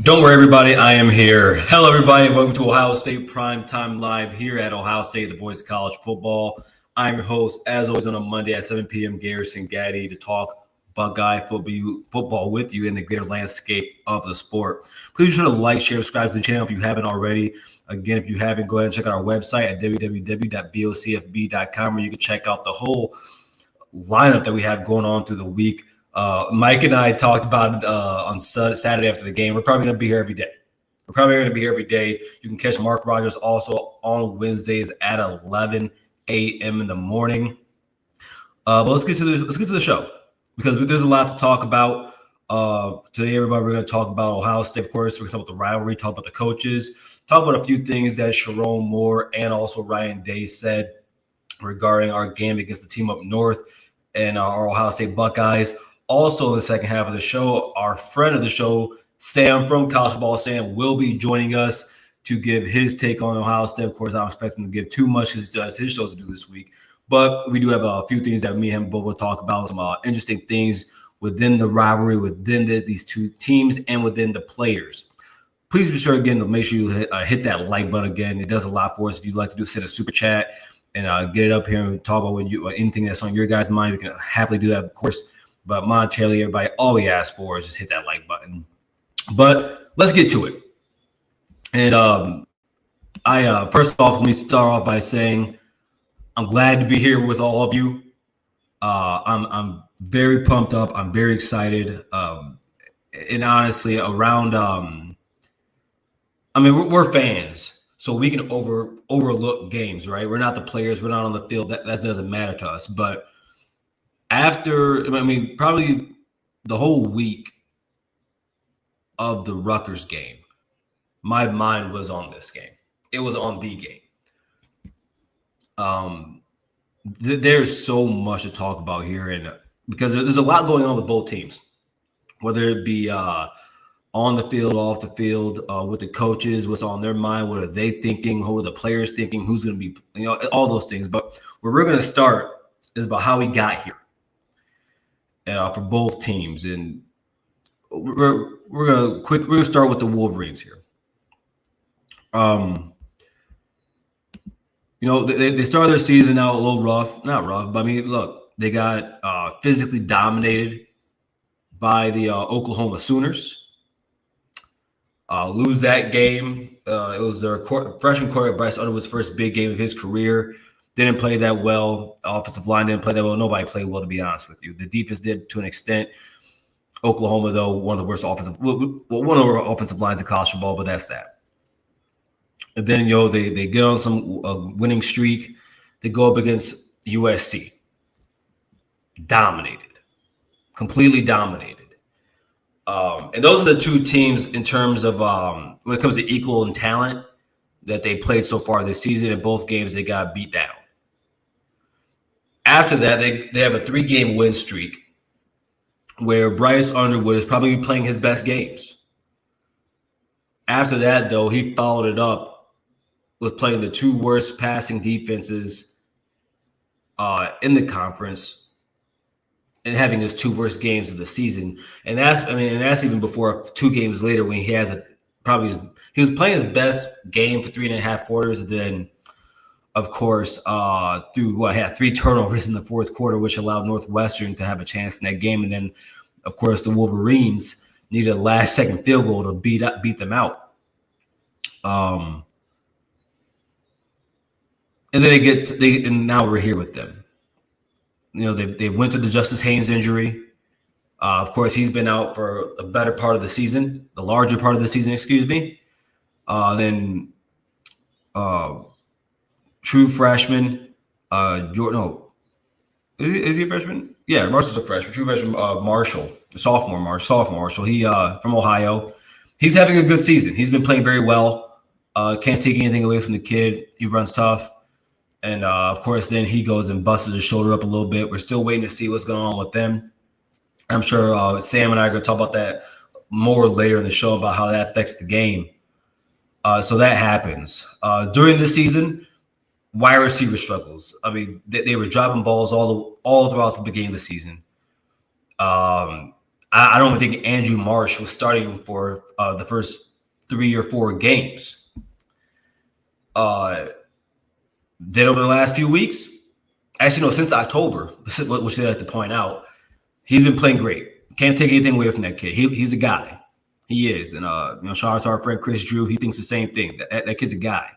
Don't worry, everybody. I am here. Hello, everybody. Welcome to Ohio State Primetime Live here at Ohio State, the voice of college football. I'm your host, as always, on a Monday at 7 p.m., Garrison Gaddy, to talk Buckeye football with you in the greater landscape of the sport. Please be sure to like, share, subscribe to the channel if you haven't already. Again, if you haven't, go ahead and check out our website at www.bocfb.com, where you can check out the whole lineup that we have going on through the week. Mike and I talked about it on Saturday after the game. We're probably going to be here every day. You can catch Mark Rogers also on Wednesdays at 11 a.m. in the morning. But let's get to the show because there's a lot to talk about. Today, everybody, we're going to talk about Ohio State, of course. We're going to talk about the rivalry, talk about the coaches, talk about a few things that Sharon Moore and also Ryan Day said regarding our game against the team up north and our Ohio State Buckeyes. Also, in the second half of the show, our friend of the show, Sam from College Football Sam, will be joining us to give his take on Ohio State. Of course, I don't expect him to give too much as his shows to do this week. But we do have a few things that me and him both will talk about, some interesting things within the rivalry, within these two teams, and within the players. Please be sure, again, to make sure you hit that like button again. It does a lot for us. If you'd like to do, send a super chat and get it up here and talk about anything that's on your guys' mind. We can happily do that, of course. But monetarily, everybody, all we ask for is just hit that like button. But let's get to it. And I first off, let me start off by saying I'm glad to be here with all of you. I'm very pumped up. I'm very excited. And honestly, we're fans, so we can overlook games, right? We're not the players. We're not on the field. That doesn't matter to us. But probably the whole week of the Rutgers game, my mind was on this game. It was on the game. There's so much to talk about here, and because there's a lot going on with both teams, whether it be on the field, off the field, with the coaches, what's on their mind, what are they thinking, who are the players thinking, who's going to be, all those things. But where we're going to start is about how we got here. For both teams, and we're gonna start with the Wolverines here. They started their season out a little rough, not rough, but look, they got physically dominated by the Oklahoma Sooners. Lose that game. It was their freshman quarterback Bryce Underwood's first big game of his career. Didn't play that well. Offensive line didn't play that well. Nobody played well, to be honest with you. The defense did to an extent. Oklahoma, though, one of the worst offensive lines in college football, but that's that. And then, they get on some winning streak. They go up against USC. Dominated. Completely dominated. And those are the two teams in terms of when it comes to equal in talent that they played so far this season. In both games, they got beat down. After that, they have a 3-game win streak where Bryce Underwood is probably playing his best games. After that, though, he followed it up with playing the two worst passing defenses in the conference and having his two worst games of the season. And that's even before 2 games later when he was playing his best game for 3.5 quarters, and then, of course, had 3 turnovers in the fourth quarter, which allowed Northwestern to have a chance in that game. And then, of course, the Wolverines needed a last-second field goal to beat them out. And then and now we're here with them. They went through the Justice Haynes injury. Of course, he's been out for a better part of the season, the larger part of the season, excuse me. Then true freshman, is he a freshman? Yeah, Marshall's a freshman. True freshman, sophomore Marshall. He from Ohio. He's having a good season. He's been playing very well. Can't take anything away from the kid. He runs tough. And, of course, then he goes and busts his shoulder up a little bit. We're still waiting to see what's going on with them. I'm sure Sam and I are going to talk about that more later in the show about how that affects the game. So that happens. During the season, wide receiver struggles. They were dropping balls all throughout the beginning of the season. I I don't think Andrew Marsh was starting for the first 3 or 4 games. Then over the last few weeks, actually, no, since October, which I like to point out, he's been playing great. Can't take anything away from that kid. He's a guy. He is. And, shout out to our friend Chris Drew. He thinks the same thing. That kid's a guy.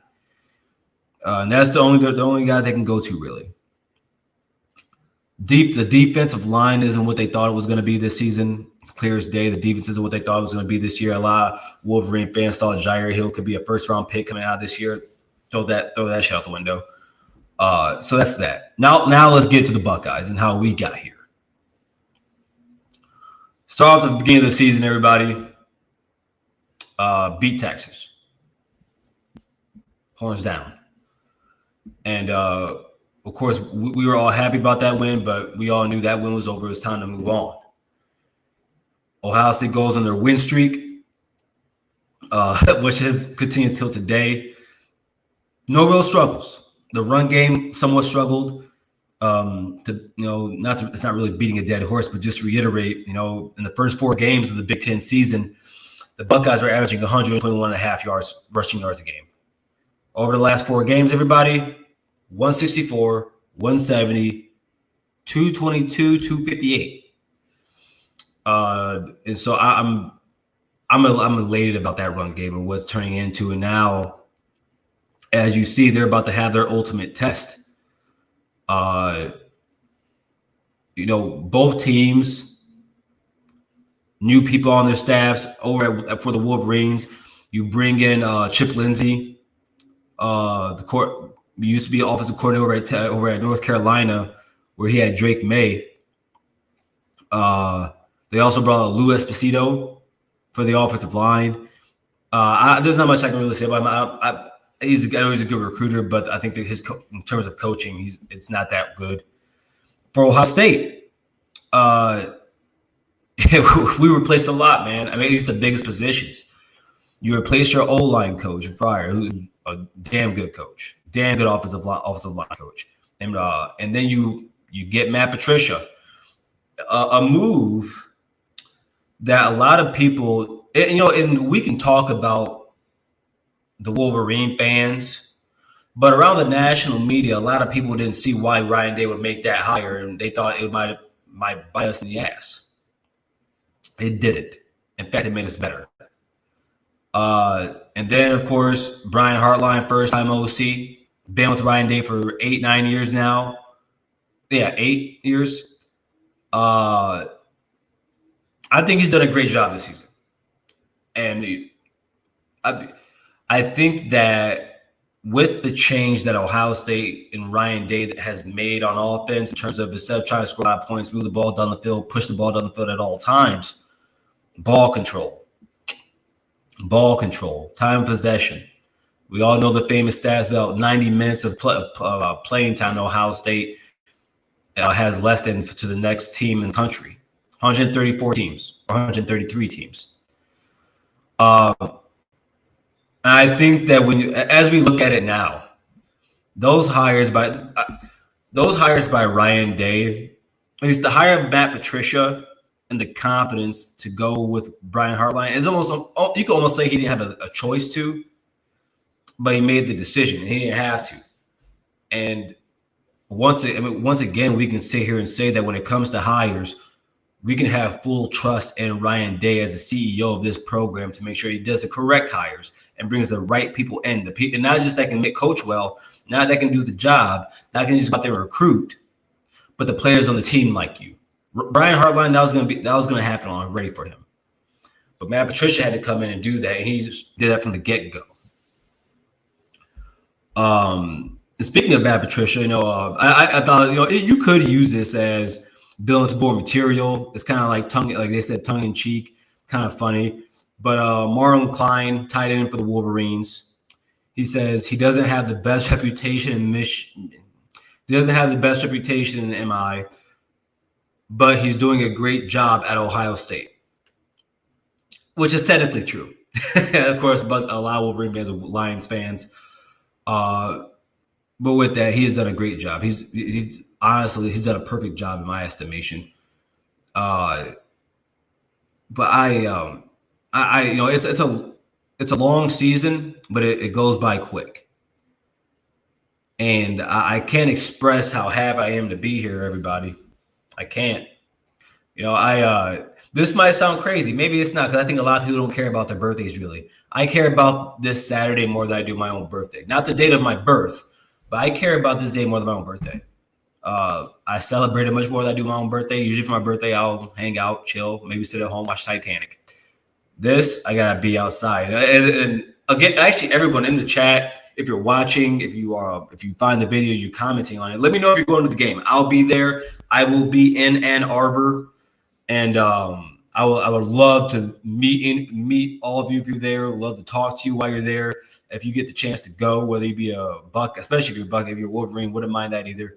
And that's the only guy they can go to, really. The defensive line isn't what they thought it was going to be this season. It's clear as day. The defense isn't what they thought it was going to be this year. A lot of Wolverine fans thought Jair Hill could be a first-round pick coming out this year. Throw that shit out the window. So that's that. Now let's get to the Buckeyes and how we got here. Start off at the beginning of the season, everybody. Beat Texas. Horns down. And of course, we were all happy about that win, but we all knew that win was over. It was time to move on. Ohio State goes on their win streak, which has continued till today. No real struggles. The run game somewhat struggled. It's not really beating a dead horse, but just to reiterate, in the first 4 games of the Big Ten season, the Buckeyes are averaging 121.5 yards, rushing yards a game. Over the last 4 games, everybody, 164, 170, 222, 258. And so I'm elated about that run game and what it's turning into. And now, as you see, they're about to have their ultimate test. Both teams, new people on their staffs for the Wolverines. You bring in Chip Lindsey, used to be offensive coordinator over at North Carolina, where he had Drake May. They also brought Lou Esposito for the offensive line. There's not much I can really say about him. He's a good recruiter, but I think that in terms of coaching, it's not that good. For Ohio State, we replaced a lot, man. I mean, at least the biggest positions. You replaced your O-line coach, Fryer, who's a damn good coach, damn good offensive line coach, and then you get Matt Patricia, a move that a lot of people, and we can talk about the Wolverine fans, but around the national media, a lot of people didn't see why Ryan Day would make that hire, and they thought it might bite us in the ass. It didn't. In fact, it made us better. And then, of course, Brian Hartline, first-time OC, been with Ryan Day for 8-9 years now. Yeah, 8 years. I think he's done a great job this season, and I think that with the change that Ohio State and Ryan Day has made on offense in terms of instead of trying to score 5 points, move the ball down the field, push the ball down the field at all times, ball control, time of possession. We all know the famous stats about 90 minutes of playing time in Ohio State has less than to the next team in the country, 134 teams, 133 teams. And I think that as we look at it now, those hires by Ryan Day, at least the hire of Matt Patricia and the confidence to go with Brian Hartline is almost, you could almost say he didn't have a choice to, but he made the decision and he didn't have to. And once again, we can sit here and say that when it comes to hires, we can have full trust in Ryan Day as the CEO of this program to make sure he does the correct hires and brings the right people in. And not just that can make coach well, not that can do the job, not can just go out there and recruit, but the players on the team like you. Brian Hartline, that was going to happen already for him. But Matt Patricia had to come in and do that, and he just did that from the get-go. Speaking of Matt Patricia, I thought you could use this as Bill and Board material. It's kind of like tongue in cheek, kind of funny. But Marlon Klein, tight end for the Wolverines, he says he doesn't have the best reputation in Michigan. He doesn't have the best reputation in MI, but he's doing a great job at Ohio State, which is technically true. Of course, but a lot of Wolverine fans are Lions fans. But with that, he has done a great job. He's honestly done a perfect job in my estimation. but it's a long season, but it goes by quick, and I can't express how happy I am to be here, everybody. I can't. This might sound crazy. Maybe it's not, because I think a lot of people don't care about their birthdays really. I care about this Saturday more than I do my own birthday. Not the date of my birth, but I care about this day more than my own birthday. I celebrate it much more than I do my own birthday. Usually for my birthday, I'll hang out, chill, maybe sit at home, watch Titanic. This, I gotta be outside. And again, actually, everyone in the chat, if you're watching, if you find the video, you're commenting on it, let me know if you're going to the game. I'll be there. I will be in Ann Arbor, and I would love to meet all of you if you're there. I'd love to talk to you while you're there. If you get the chance to go, whether you be a Buck, especially if you're a Buck, if you're a Wolverine, wouldn't mind that either.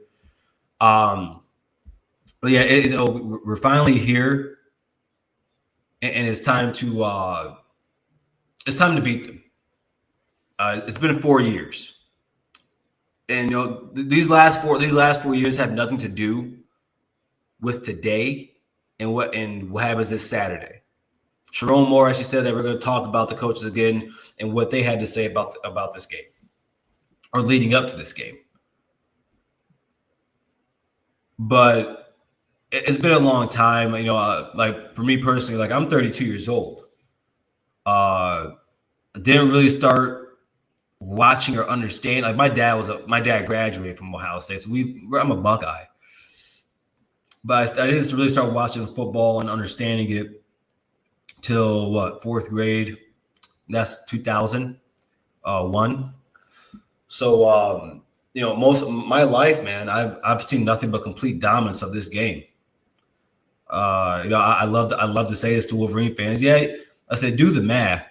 But yeah, we're finally here, and it's time to beat them. It's been 4 years, and these last 4 years have nothing to do with today and what happens this Saturday. Sharon Moore actually said that we're going to talk about the coaches again and what they had to say about this game or leading up to this game. But it's been a long time, like for me personally, like I'm 32 years old. I didn't really start watching or understand. Like my dad graduated from Ohio State, so I'm a Buckeye. But I didn't really start watching football and understanding it till fourth grade. That's 2001. So most of my life, man, I've seen nothing but complete dominance of this game. I love to say this to Wolverine fans. Yeah, I said, do the math.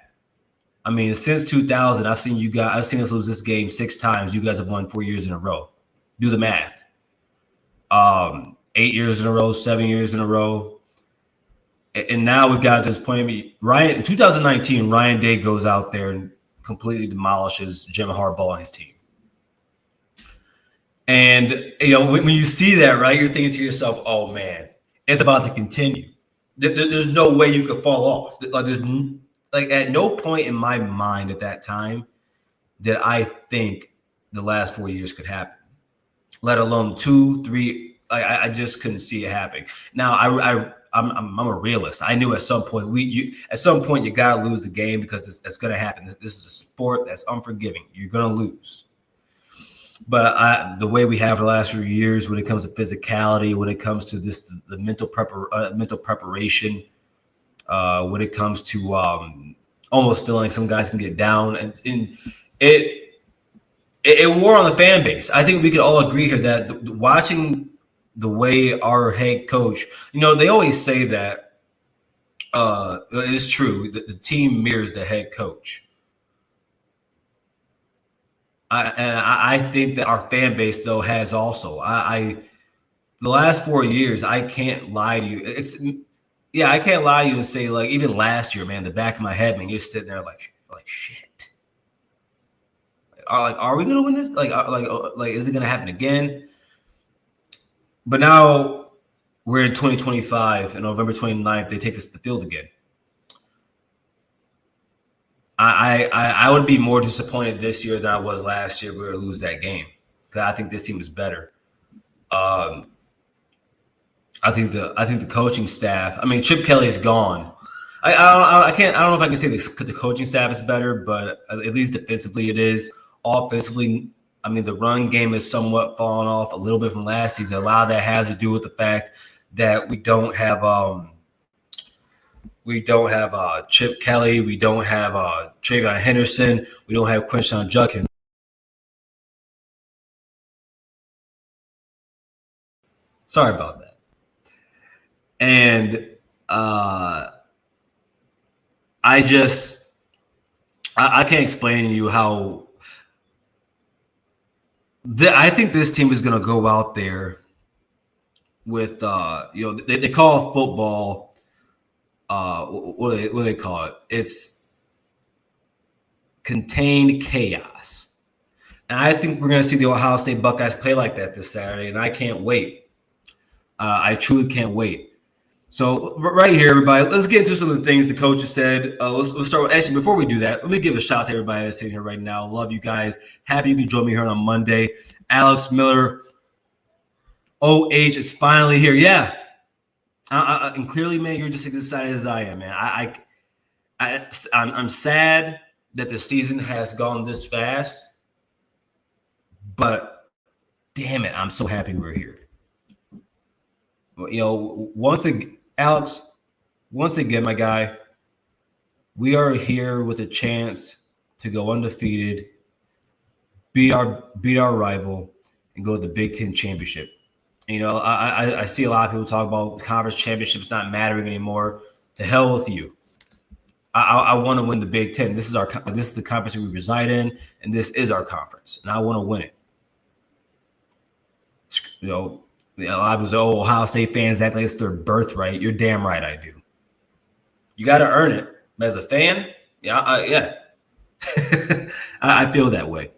I mean, since 2000, I've seen us lose this game 6 times. You guys have won 4 years in a row. Do the math. 8 years in a row, 7 years in a row. And now we've got to this point. In 2019, Ryan Day goes out there and completely demolishes Jim Harbaugh and his team. And when you see that, right, you're thinking to yourself, "Oh man, it's about to continue. There's no way you could fall off." Like at no point in my mind at that time did I think the last 4 years could happen, let alone 2, 3. I just couldn't see it happening. Now I'm a realist. I knew at some point you gotta lose the game because it's gonna happen. This is a sport that's unforgiving. You're gonna lose. But the way we have the last few years, when it comes to physicality, when it comes to the mental preparation, when it comes to almost feeling like some guys can get down, and it wore on the fan base. I think we could all agree here that watching the way our head coach, they always say that it's true that the team mirrors the head coach. I think that our fan base, though, has also. The last 4 years, I can't lie to you. I can't lie to you and say, like, even last year, man, the back of my head, man, you're sitting there like shit. Are we gonna win this? Like, is it gonna happen again? But now we're in 2025, and November 29th, they take us to the field again. I would be more disappointed this year than I was last year if we were to lose that game, because I think this team is better. I think the coaching staff. I mean, Chip Kelly's gone. I don't know if I can say the coaching staff is better, but at least defensively it is. Offensively, I mean, the run game is somewhat fallen off a little bit from last season. A lot of that has to do with the fact that we don't have Chip Kelly. We don't have Travion Henderson. We don't have Quinshon Judkins. Sorry about that. And I can't explain to you how I think this team is going to go out there with they call football what do they call it? It's contained chaos. And I think we're going to see the Ohio State Buckeyes play like that this Saturday, and I can't wait. I truly can't wait. So right here, everybody, let's get into some of the things the coach has said. Let's start with, actually, before we do that, let me give a shout out to everybody that's sitting here right now. Love you guys. Happy you can join me here on Monday. Alex Miller, OH is finally here. Yeah. And clearly, man, you're just as excited as I am, man. I'm sad that the season has gone this fast, but damn it, I'm so happy we're here. Once again, Alex, once again, my guy, we are here with a chance to go undefeated, beat our rival, and go to the Big Ten championship. I see a lot of people talk about the conference championships not mattering anymore. To hell with you. I want to win the Big Ten. This is the conference we reside in, and this is our conference, and I want to win it. A lot of people say, "Oh, Ohio State fans act like it's their birthright." You're damn right, I do. You got to earn it. As a fan, yeah. I feel that way.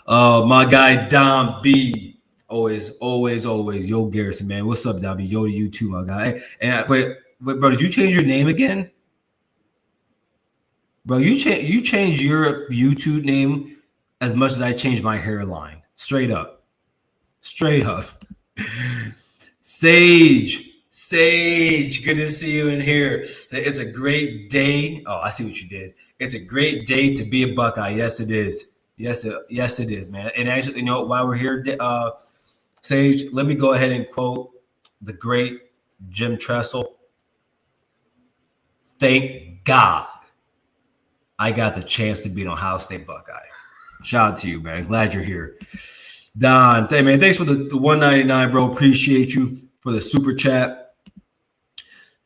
My guy Dom B, always. Yo, Garrison, man, what's up, Dom B? Yo to you too, my guy. And wait, bro, did you change your name again? Bro, you changed your YouTube name as much as I changed my hairline. Straight up. Sage, good to see you in here. It's a great day. Oh, I see what you did. It's a great day to be a Buckeye. Yes, it is. Yes, it is, man. And actually, while we're here, Sage, let me go ahead and quote the great Jim Tressel. Thank God I got the chance to be an Ohio State Buckeye. Shout out to you, man. Glad you're here. Don, hey, man, thanks for the $1.99, bro. Appreciate you for the super chat.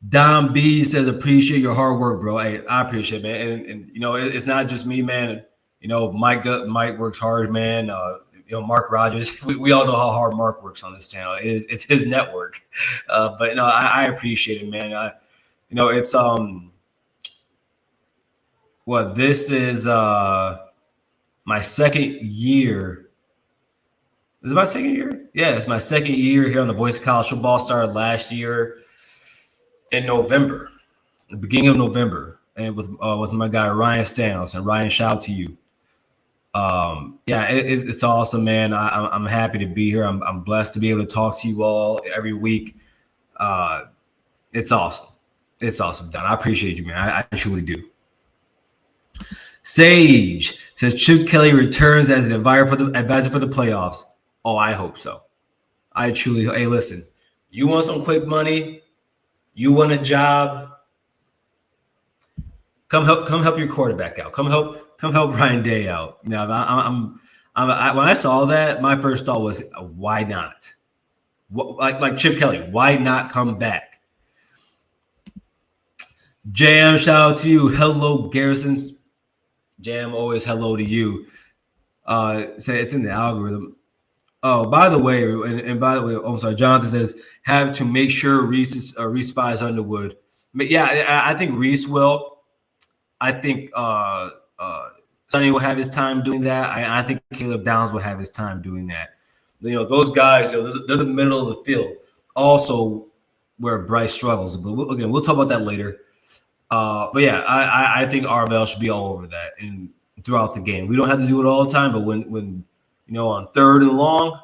Don B says, appreciate your hard work, bro. Hey, I appreciate it, man. And it's not just me, man. Mike works hard, man. Mark Rogers, we all know how hard Mark works on this channel. It's his network. But I appreciate it, man. It's this is my second year. Is it my second year? Yeah, it's my second year here on the Voice of College Football. Started last year in November, the beginning of November, and with my guy Ryan Stanos. And Ryan, shout out to you. It's awesome, man. I'm happy to be here. I'm blessed to be able to talk to you all every week. It's awesome. It's awesome, Don. I appreciate you, man. I truly do. Sage says Chip Kelly returns as an advisor for the playoffs. Oh, I hope so. I truly. Hey, listen. You want some quick money? You want a job? Come help your quarterback out. Come help Ryan Day out. Now, when I saw that, my first thought was, why not? Like Chip Kelly, why not come back? Jam, shout out to you. Hello, Garrison's. Jam, always hello to you. Say it's in the algorithm. Oh, by the way, I'm sorry. Jonathan says have to make sure Reese buys Underwood. But yeah, I think Reese will. I think Sonny will have his time doing that. I think Caleb Downs will have his time doing that. Those guys, they're the middle of the field. Also, where Bryce struggles. But we'll talk about that later. But yeah, I think Arvell should be all over that and throughout the game. We don't have to do it all the time, but when on third and long,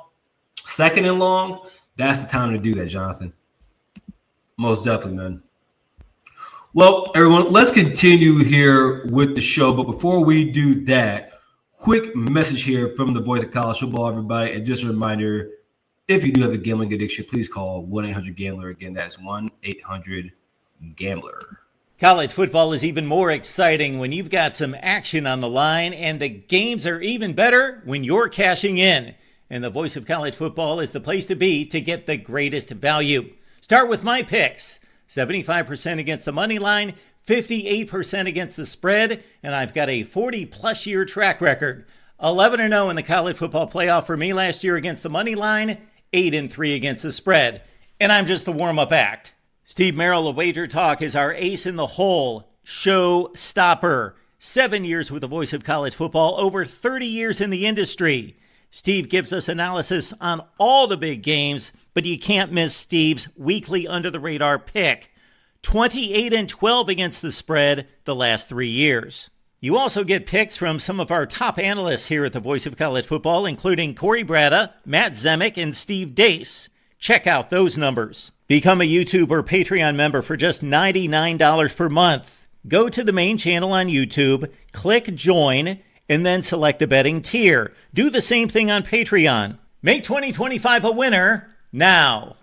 second and long, that's the time to do that, Jonathan. Most definitely, man. Well, everyone, let's continue here with the show. But before we do that, quick message here from the Voice of College Football, everybody. And just a reminder, if you do have a gambling addiction, please call 1-800-GAMBLER. Again, that's 1-800-GAMBLER. College football is even more exciting when you've got some action on the line, and the games are even better when you're cashing in. And the Voice of College Football is the place to be to get the greatest value. Start with my picks. 75% against the money line, 58% against the spread, and I've got a 40-plus year track record. 11-0 in the college football playoff for me last year against the money line, 8-3 against the spread. And I'm just the warm-up act. Steve Merrill of Wager Talk is our ace in the hole, show stopper. 7 years with the Voice of College Football, over 30 years in the industry. Steve gives us analysis on all the big games, but you can't miss Steve's weekly under-the-radar pick. 28-12 against the spread the last 3 years. You also get picks from some of our top analysts here at the Voice of College Football, including Corey Bratta, Matt Zemek, and Steve Dace. Check out those numbers. Become a YouTube or Patreon member for just $99 per month. Go to the main channel on YouTube, click join, and then select the betting tier. Do the same thing on Patreon. Make 2025 a winner now.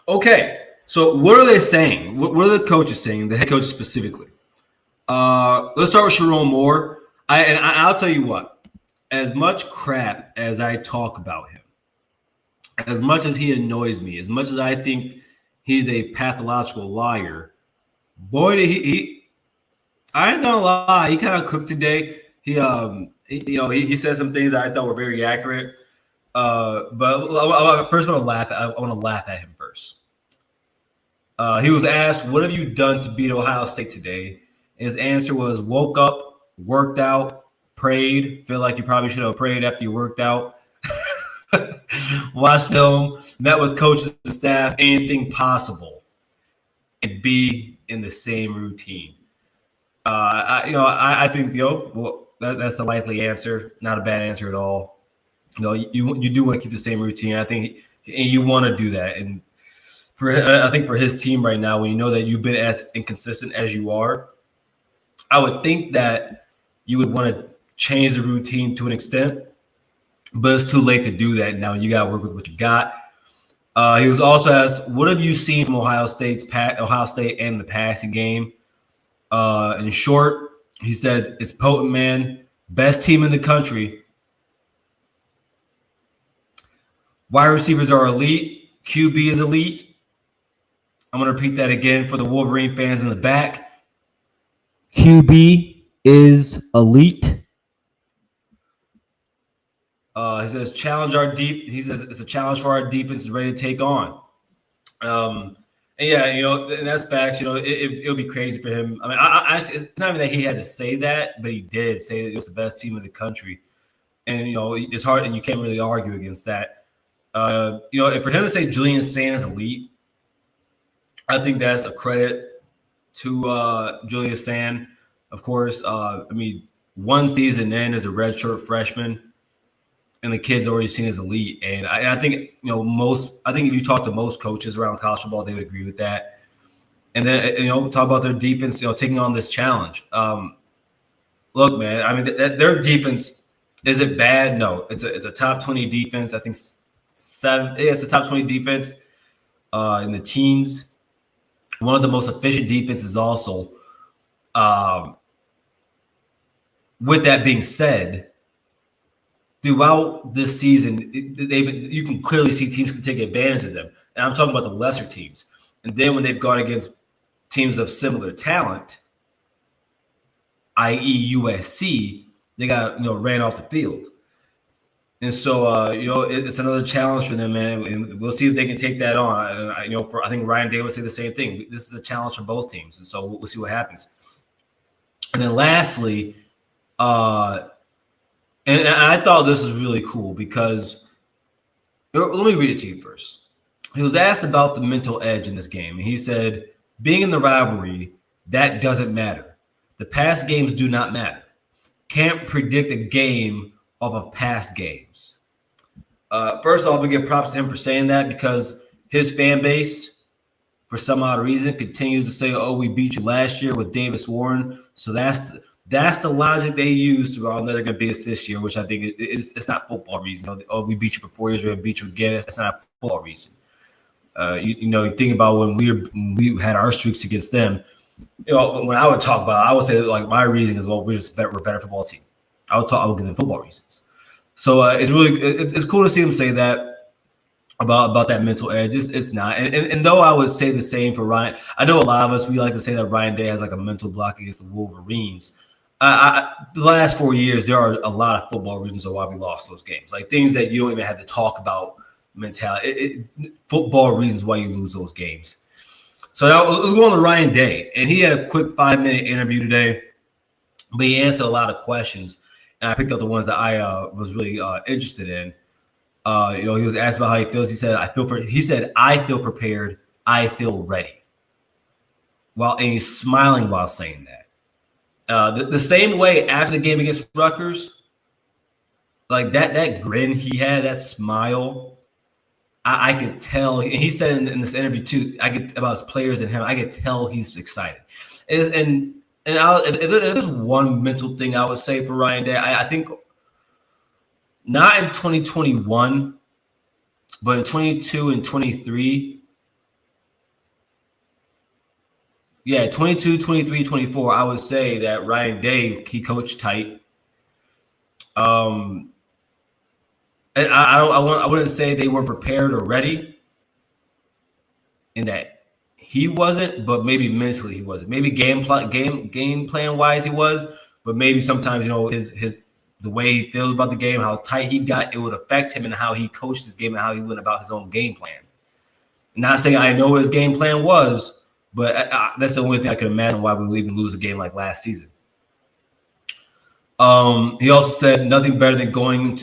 Okay. So what are they saying? What are the coaches saying, the head coach specifically? Let's start with Sharon Moore. I'll tell you what, as much crap as I talk about him, as much as he annoys me, as much as I think he's a pathological liar, boy, did he I ain't gonna lie, he kind of cooked today. He said some things that I thought were very accurate. But I first want to laugh. I want to laugh at him first. He was asked, "What have you done to beat Ohio State today?" And his answer was, "Woke up, worked out, prayed. Feel like you probably should have prayed after you worked out. Watched film, met with coaches and staff, anything possible, and be in the same routine." I think that's a likely answer, not a bad answer at all. You do want to keep the same routine. I think, and you want to do that. And I think for his team right now, when you know that you've been as inconsistent as you are, I would think that you would want to change the routine to an extent, but it's too late to do that now. You got to work with what you got. He was also asked, "What have you seen from Ohio State and the passing game?" In short, he says, "It's potent, man. Best team in the country. Wide receivers are elite. QB is elite." I'm going to repeat that again for the Wolverine fans in the back. QB is elite. He says, "Challenge our deep." He says, "It's a challenge for our defense is ready to take on." And yeah, and that's facts. It'll be crazy for him. I mean, it's not even that he had to say that, but he did say that it was the best team in the country. And, it's hard, and you can't really argue against that. And for him to say Julian Sands elite, I think that's a credit to Julian Sand. Of course, one season in as a redshirt freshman, and the kid's already seen as elite. And I think, I think if you talk to most coaches around college football, they would agree with that. And then, talk about their defense, taking on this challenge. Look, man, I mean, their defense, is it bad? No, it's a top 20 defense. I think it's a top 20 defense in the teens. One of the most efficient defenses also. With that being said, throughout this season, you can clearly see teams can take advantage of them. And I'm talking about the lesser teams. And then when they've gone against teams of similar talent, i.e. USC, they got, ran off the field. And so, it's another challenge for them, man. And we'll see if they can take that on. And I think Ryan Day would say the same thing. This is a challenge for both teams. And so we'll see what happens. And then lastly, and I thought this was really cool because let me read it to you first. He was asked about the mental edge in this game, and he said, "Being in the rivalry, that doesn't matter. The past games do not matter. Can't predict a game off of past games." First off, we give props to him for saying that because his fan base, for some odd reason, continues to say, "Oh, we beat you last year with Davis Warren." So that's the logic they use to, "Oh, they're going to beat us this year," which I think it's not football reason. "Oh, we beat you for 4 years, we're going to beat you again." That's not a football reason. You think about when we had our streaks against them. When I would talk about it, I would say like my reason is, well, we're a better football team. I would give them football reasons. So it's cool to see him say that about that mental edge. It's not, and though I would say the same for Ryan, I know a lot of us, we like to say that Ryan Day has like a mental block against the Wolverines. The last 4 years, there are a lot of football reasons why we lost those games, like things that you don't even have to talk about. Mentality, football reasons why you lose those games. So now let's go on to Ryan Day, and he had a quick 5-minute interview today, but he answered a lot of questions. and I picked up the ones that I was really interested in. He was asked about how he feels. He said, I feel prepared. I feel ready. And he's smiling while saying that. The same way after the game against Rutgers, like that grin he had, that smile, I could tell. And he said in this interview too, about his players and him, I could tell he's excited. And if there's one mental thing I would say for Ryan Day, I think not in 2021, but in 22 and 23. Yeah, 22, 23, 24, I would say that Ryan Day, he coached tight. And I wouldn't say they weren't prepared or ready in that he wasn't, but maybe mentally he wasn't. Maybe game plan wise he was, but maybe sometimes his the way he feels about the game, how tight he got, it would affect him and how he coached his game and how he went about his own game plan. Not saying I know what his game plan was, but that's the only thing I can imagine why we would even lose a game like last season. He also said nothing better than going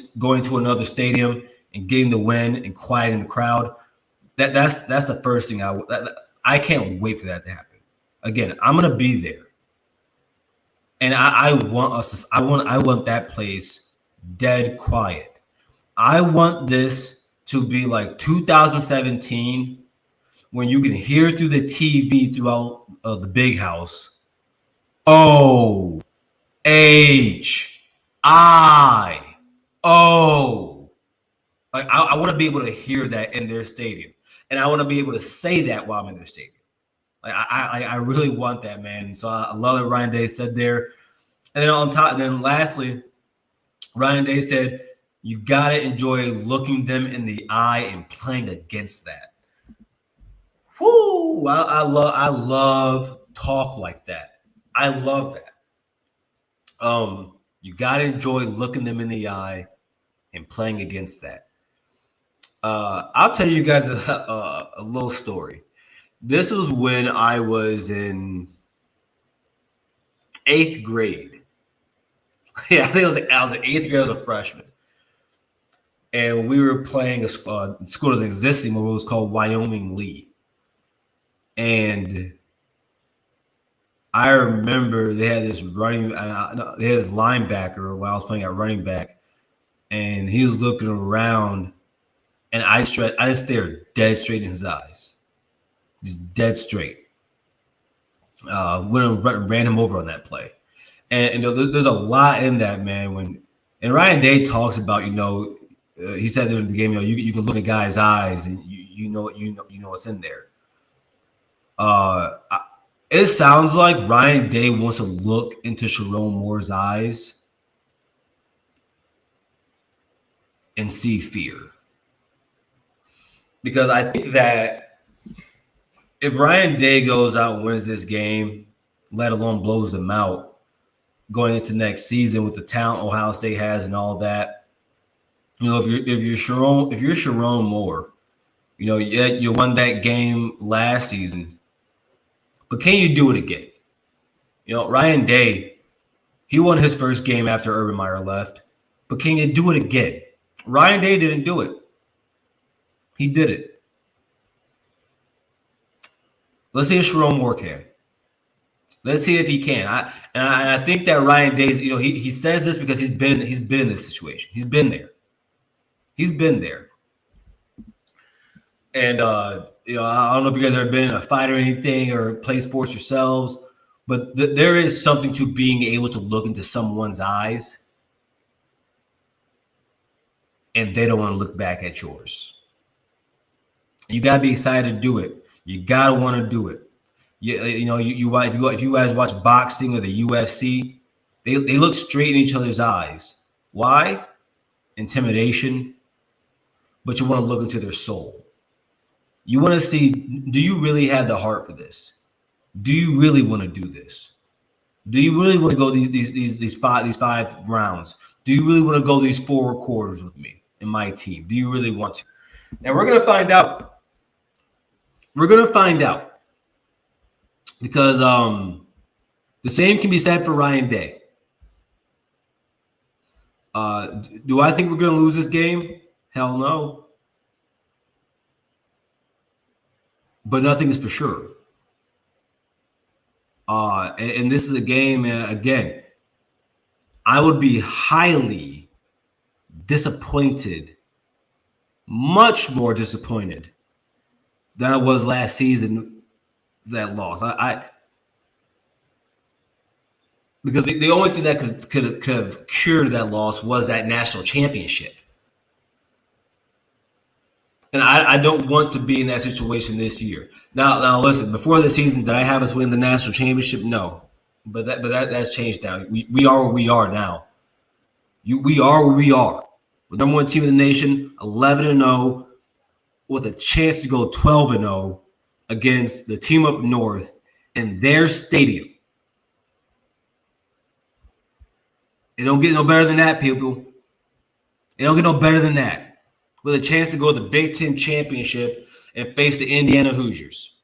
to another stadium and getting the win and quieting the crowd. That's the first thing I can't wait for that to happen. Again, I'm gonna be there, and I want that place dead quiet. I want this to be like 2017 when you can hear through the TV throughout the big house. O H I O. Like I want to be able to hear that in their stadium, and I want to be able to say that while I'm in their stadium. Like I really want that, man. So I love that Ryan Day said there. And then on top, and then lastly, Ryan Day said, you gotta enjoy looking them in the eye and playing against that. Whoo! I love talk like that. I love that. You gotta enjoy looking them in the eye and playing against that. I'll tell you guys a little story. This was when I was in 8th grade. Yeah, I think I was in 8th grade. I was a freshman, and we were playing a school doesn't exist anymore. It was called Wyoming Lee, and I remember they had this linebacker when I was playing at running back, and he was looking around, and I just stared dead straight in his eyes, just dead straight. Went and ran him over on that play, and there's a lot in that, man. And Ryan Day talks about, he said in the game, you can look in a guy's eyes and you know what's in there. It sounds like Ryan Day wants to look into Sharon Moore's eyes and see fear. Because I think that if Ryan Day goes out and wins this game, let alone blows them out, going into next season with the talent Ohio State has and all that, if you're Sharon Moore, you won that game last season, but can you do it again? Ryan Day, he won his first game after Urban Meyer left, but can you do it again? Ryan Day didn't do it. He did it. Let's see if Sharon Moore can. Let's see if he can. I think that Ryan Day, he says this because he's been in this situation. He's been there. And I don't know if you guys have ever been in a fight or anything or play sports yourselves, but there is something to being able to look into someone's eyes and they don't want to look back at yours. You gotta be excited to do it. You gotta want to do it. If you guys watch boxing or the UFC, they look straight in each other's eyes. Why? Intimidation. But you want to look into their soul. You want to see, do you really have the heart for this? Do you really want to do this? Do you really want to go these five rounds? Do you really want to go these 4 quarters with me and my team? Do you really want to? And we're gonna find out. Because the same can be said for Ryan Day. Do I think we're going to lose this game? Hell no. But nothing is for sure. And this is a game, and again, I would be highly disappointed, much more disappointed than I was last season. That loss, because the only thing that could have cured that loss was that national championship. And I don't want to be in that situation this year. Now listen, before the season, did I have us win the national championship? No. But that's changed now. We are where we are now. We are where we are. We're number one team in the nation, 11-0, with a chance to go 12-0 against the team up north in their stadium. It don't get no better than that, people. It don't get no better than that. With a chance to go to the Big Ten championship and face the Indiana Hoosiers,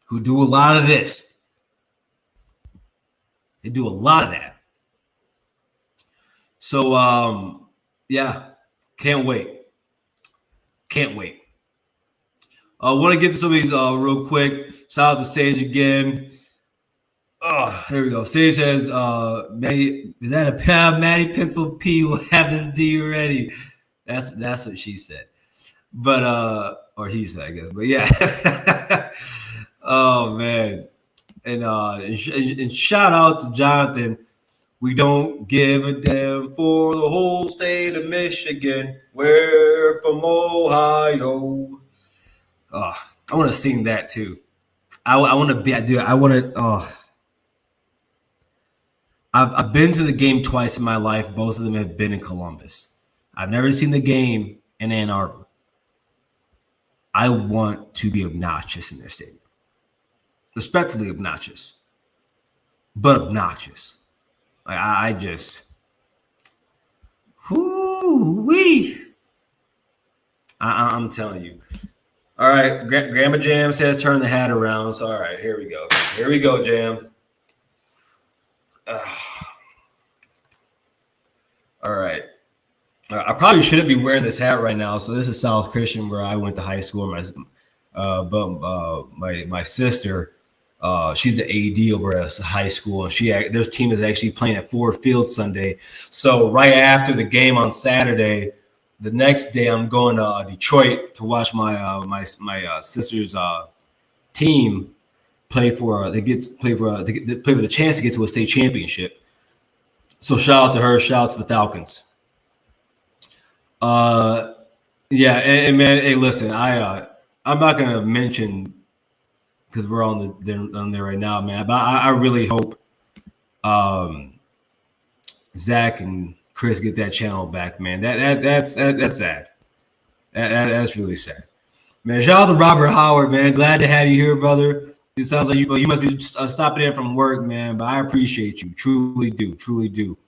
who do a lot of this. They do a lot of that. So, yeah, can't wait. Can't wait. I want to get to some of these real quick. Shout out to Sage again. Oh, here we go. Sage says, Maddie, is that a Maddie Pencil P will have this D ready? That's what she said. But or he said, I guess. But yeah. Oh man. And shout out to Jonathan. We don't give a damn for the whole state of Michigan. We're from Ohio. I want to sing that too. I want to be. I want to. I've been to the game twice in my life. Both of them have been in Columbus. I've never seen the game in Ann Arbor. I want to be obnoxious in their stadium. Respectfully obnoxious. But obnoxious. Like I just whoo-wee. I'm telling you. All right, Grandma Jam says turn the hat around. So, all right, here we go. Here we go, Jam. All right. I probably shouldn't be wearing this hat right now. So this is South Christian, where I went to high school. My sister, she's the AD over at high school, and their team is actually playing at Ford Field Sunday. So right after the game on Saturday, the next day I'm going to Detroit to watch my sister's team play for the chance to get to a state championship. So shout out to her. Shout out to the Falcons. Yeah, and man, hey, listen, I'm not gonna mention because we're on there right now, man. But I really hope Zach and Chris get that channel back, man. That's sad. That's really sad, man. Shout out to Robert Howard, man. Glad to have you here, brother. It sounds like you must be stopping in from work, man. But I appreciate you, truly do.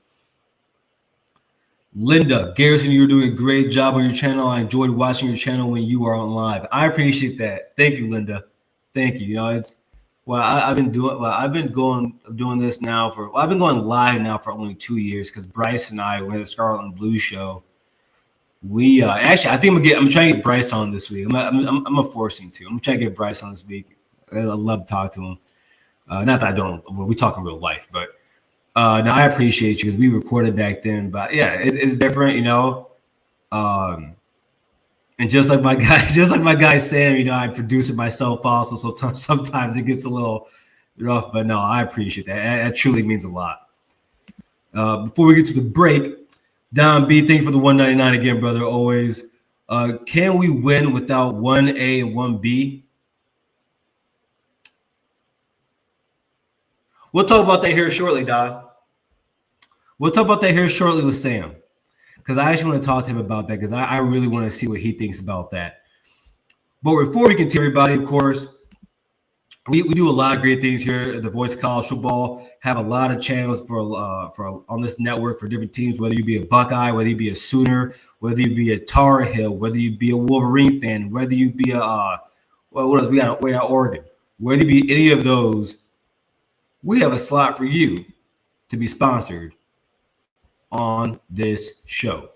Linda Garrison, you're doing a great job on your channel. I enjoyed watching your channel when you are on live. I appreciate that. Thank you, Linda. Thank you. You know, I've been doing this now I've been going live now for only 2 years because Bryce and I went to the Scarlet and Blue show. We actually, I think I'm trying to get Bryce on this week. I'm forcing to. I'm trying to get Bryce on this week. I love to talk to him. Not that I don't. We talk in real life, but. Now I appreciate you because we recorded back then, but yeah, it's different, you know. And just like my guy Sam, you know, I produce it myself also. So sometimes it gets a little rough, but no, I appreciate that. That truly means a lot. Before we get to the break, Don B, thank you for the $1.99 again, brother. Always. Can we win without 1A and 1B? We'll talk about that here shortly, Don. We'll talk about that here shortly with Sam, because I actually want to talk to him about that because I really want to see what he thinks about that. But before we continue, everybody, of course, we do a lot of great things here at the Voice of College Football. Have a lot of channels for on this network for different teams, whether you be a Buckeye, whether you be a Sooner, whether you be a Tar Heel, whether you be a Wolverine fan, whether you be what else we got Oregon, whether you be any of those. We have a slot for you to be sponsored on this show.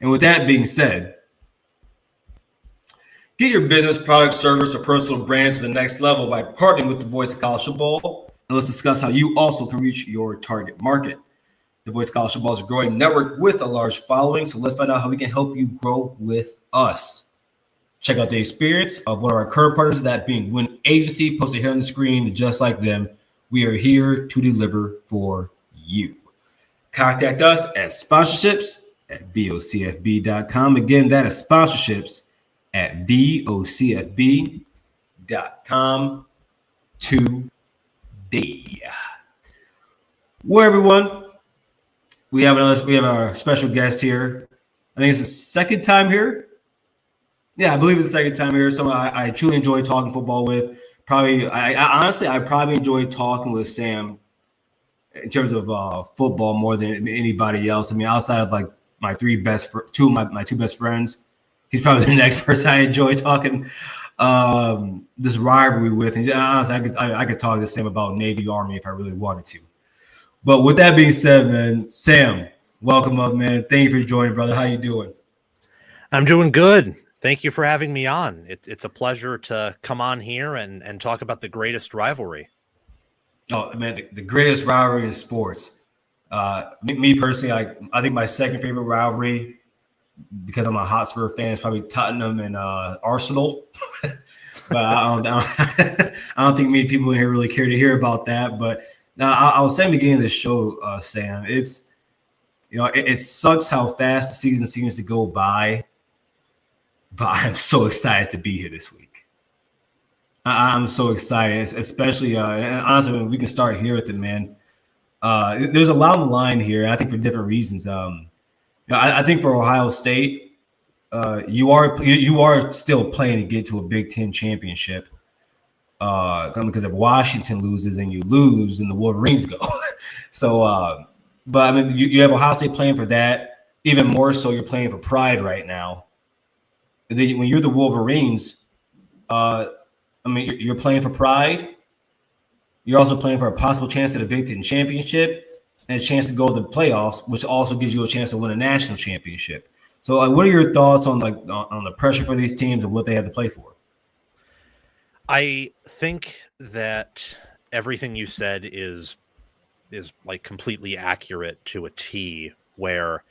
And with that being said, get your business, product, service, or personal brand to the next level by partnering with the Voice of College Football. And let's discuss how you also can reach your target market. The Voice of College Football is a growing network with a large following, so let's find out how we can help you grow with us. Check out the experience of one of our current partners, that being Win Agency, posted here on the screen. Just like them, we are here to deliver for you. Contact us at sponsorships at vocfb.com. Again, that is sponsorships at vocfb.com today. Well, everyone, we have our special guest here. I think it's the second time here. Yeah, I believe it's the second time here. Someone I truly enjoy talking football with. I honestly probably enjoy talking with Sam in terms of football more than anybody else. I mean, outside of like my two best friends, he's probably the next person I enjoy talking this rivalry with. And honestly, I could talk to Sam about Navy Army if I really wanted to. But with that being said, man, Sam, welcome up, man. Thank you for joining, brother. How you doing? I'm doing good. Thank you for having me on. It's a pleasure to come on here and talk about the greatest rivalry. Oh, man, the greatest rivalry in sports. Me personally, I think my second favorite rivalry, because I'm a Hotspur fan, is probably Tottenham and Arsenal. But I don't think many people in here really care to hear about that. But now I was saying at the beginning of the show, Sam, it's it sucks how fast the season seems to go by. But I'm so excited to be here this week. I'm so excited, especially and honestly, we can start here with it, man. There's a lot on the line here, and I think for different reasons. I think for Ohio State, you are still playing to get to a Big Ten championship. Because if Washington loses and you lose, then the Wolverines go. So, but I mean, you have Ohio State playing for that. Even more so, you're playing for pride right now. When you're the Wolverines, you're playing for pride. You're also playing for a possible chance at a Big Ten championship and a chance to go to the playoffs, which also gives you a chance to win a national championship. So, what are your thoughts on the pressure for these teams and what they have to play for? I think that everything you said is like completely accurate to a T, where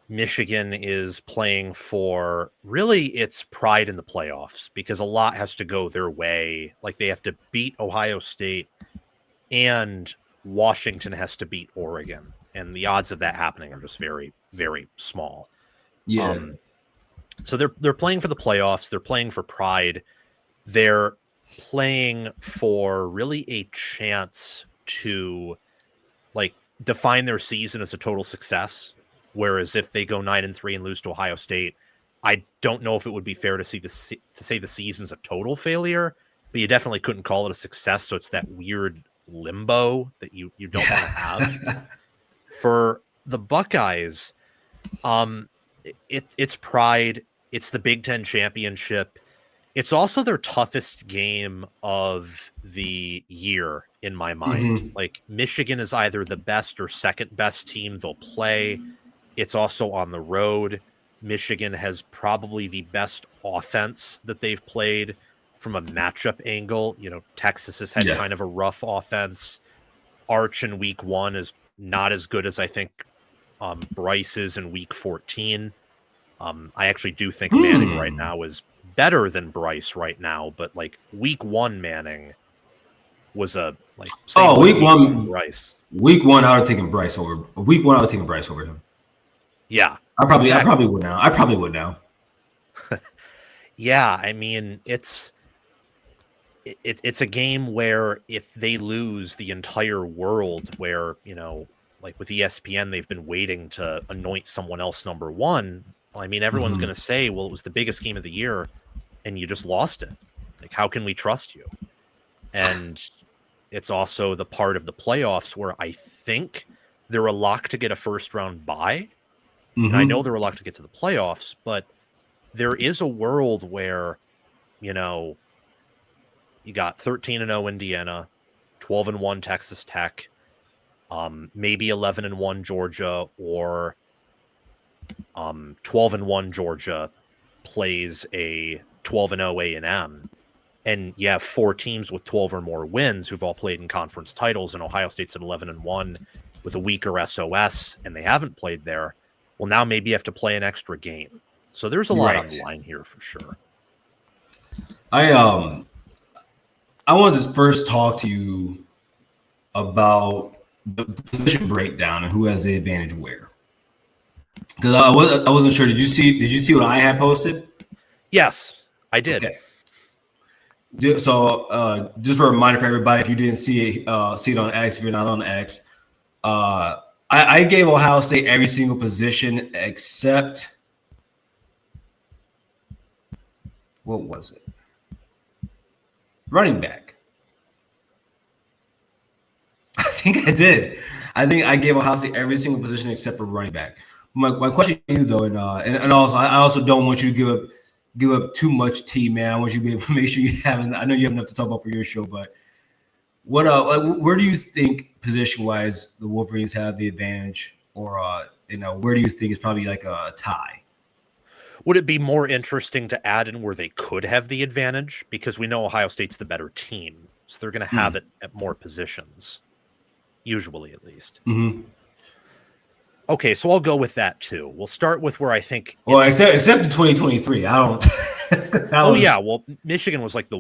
Michigan is playing for really its pride in the playoffs, because a lot has to go their way. Like, they have to beat Ohio State and Washington has to beat Oregon. And the odds of that happening are just very, very small. Yeah. So they're playing for the playoffs. They're playing for pride. They're playing for really a chance to define their season as a total success. Whereas if they go 9-3 and lose to Ohio State, I don't know if it would be fair to say the season's a total failure, but you definitely couldn't call it a success. So it's that weird limbo that you don't want to have. For the Buckeyes, it's pride. It's the Big Ten championship. It's also their toughest game of the year in my mind. Mm-hmm. Like, Michigan is either the best or second best team they'll play. It's also on the road. Michigan has probably the best offense that they've played from a matchup angle. Texas has had kind of a rough offense. Arch in week 1 is not as good as I think Bryce is in week 14. I actually do think Manning right now is better than Bryce right now, but week 1 Manning was week one Bryce. Week 1 I would have taken Bryce over. Week 1 I would have taken Bryce over him. Yeah, I probably would now. Yeah, I mean, it's a game where if they lose, the entire world, where with ESPN they've been waiting to anoint someone else number 1. I mean, everyone's going to say, well, it was the biggest game of the year and you just lost it. How can we trust you? And it's also the part of the playoffs where I think they're a lock to get a first round bye. And I know they're a lock to get to the playoffs, but there is a world where, you got 13-0 Indiana, 12-1 Texas Tech. maybe 11-1 Georgia or 12-1 Georgia plays a 12-0 A&M, and you have 4 teams with 12 or more wins who've all played in conference titles, and Ohio State's at 11-1 with a weaker SOS, and they haven't played there. Well, now maybe you have to play an extra game. So there's a lot on the line here for sure. I wanted to first talk to you about the position breakdown and who has the advantage where. Because I wasn't sure. Did you see what I had posted? Yes, I did. Okay. So just for a reminder for everybody, if you didn't see it on X, if you're not on X, I gave Ohio State every single position except what was it? Running back. I think I did. I think I gave Ohio State every single position except for running back. My question to you though, and also I also don't want you to give up too much tea, man. I want you to be able to make sure you have. I know you have enough to talk about for your show, but what where do you think position wise the Wolverines have the advantage, or where do you think it's probably like a tie? Would it be more interesting to add in where they could have the advantage? Because we know Ohio State's the better team, so they're going to have it at more positions, usually at least. Mm-hmm. Okay, so I'll go with that too. We'll start with where I think. Well, except in 2023, I don't. Yeah, well, Michigan was like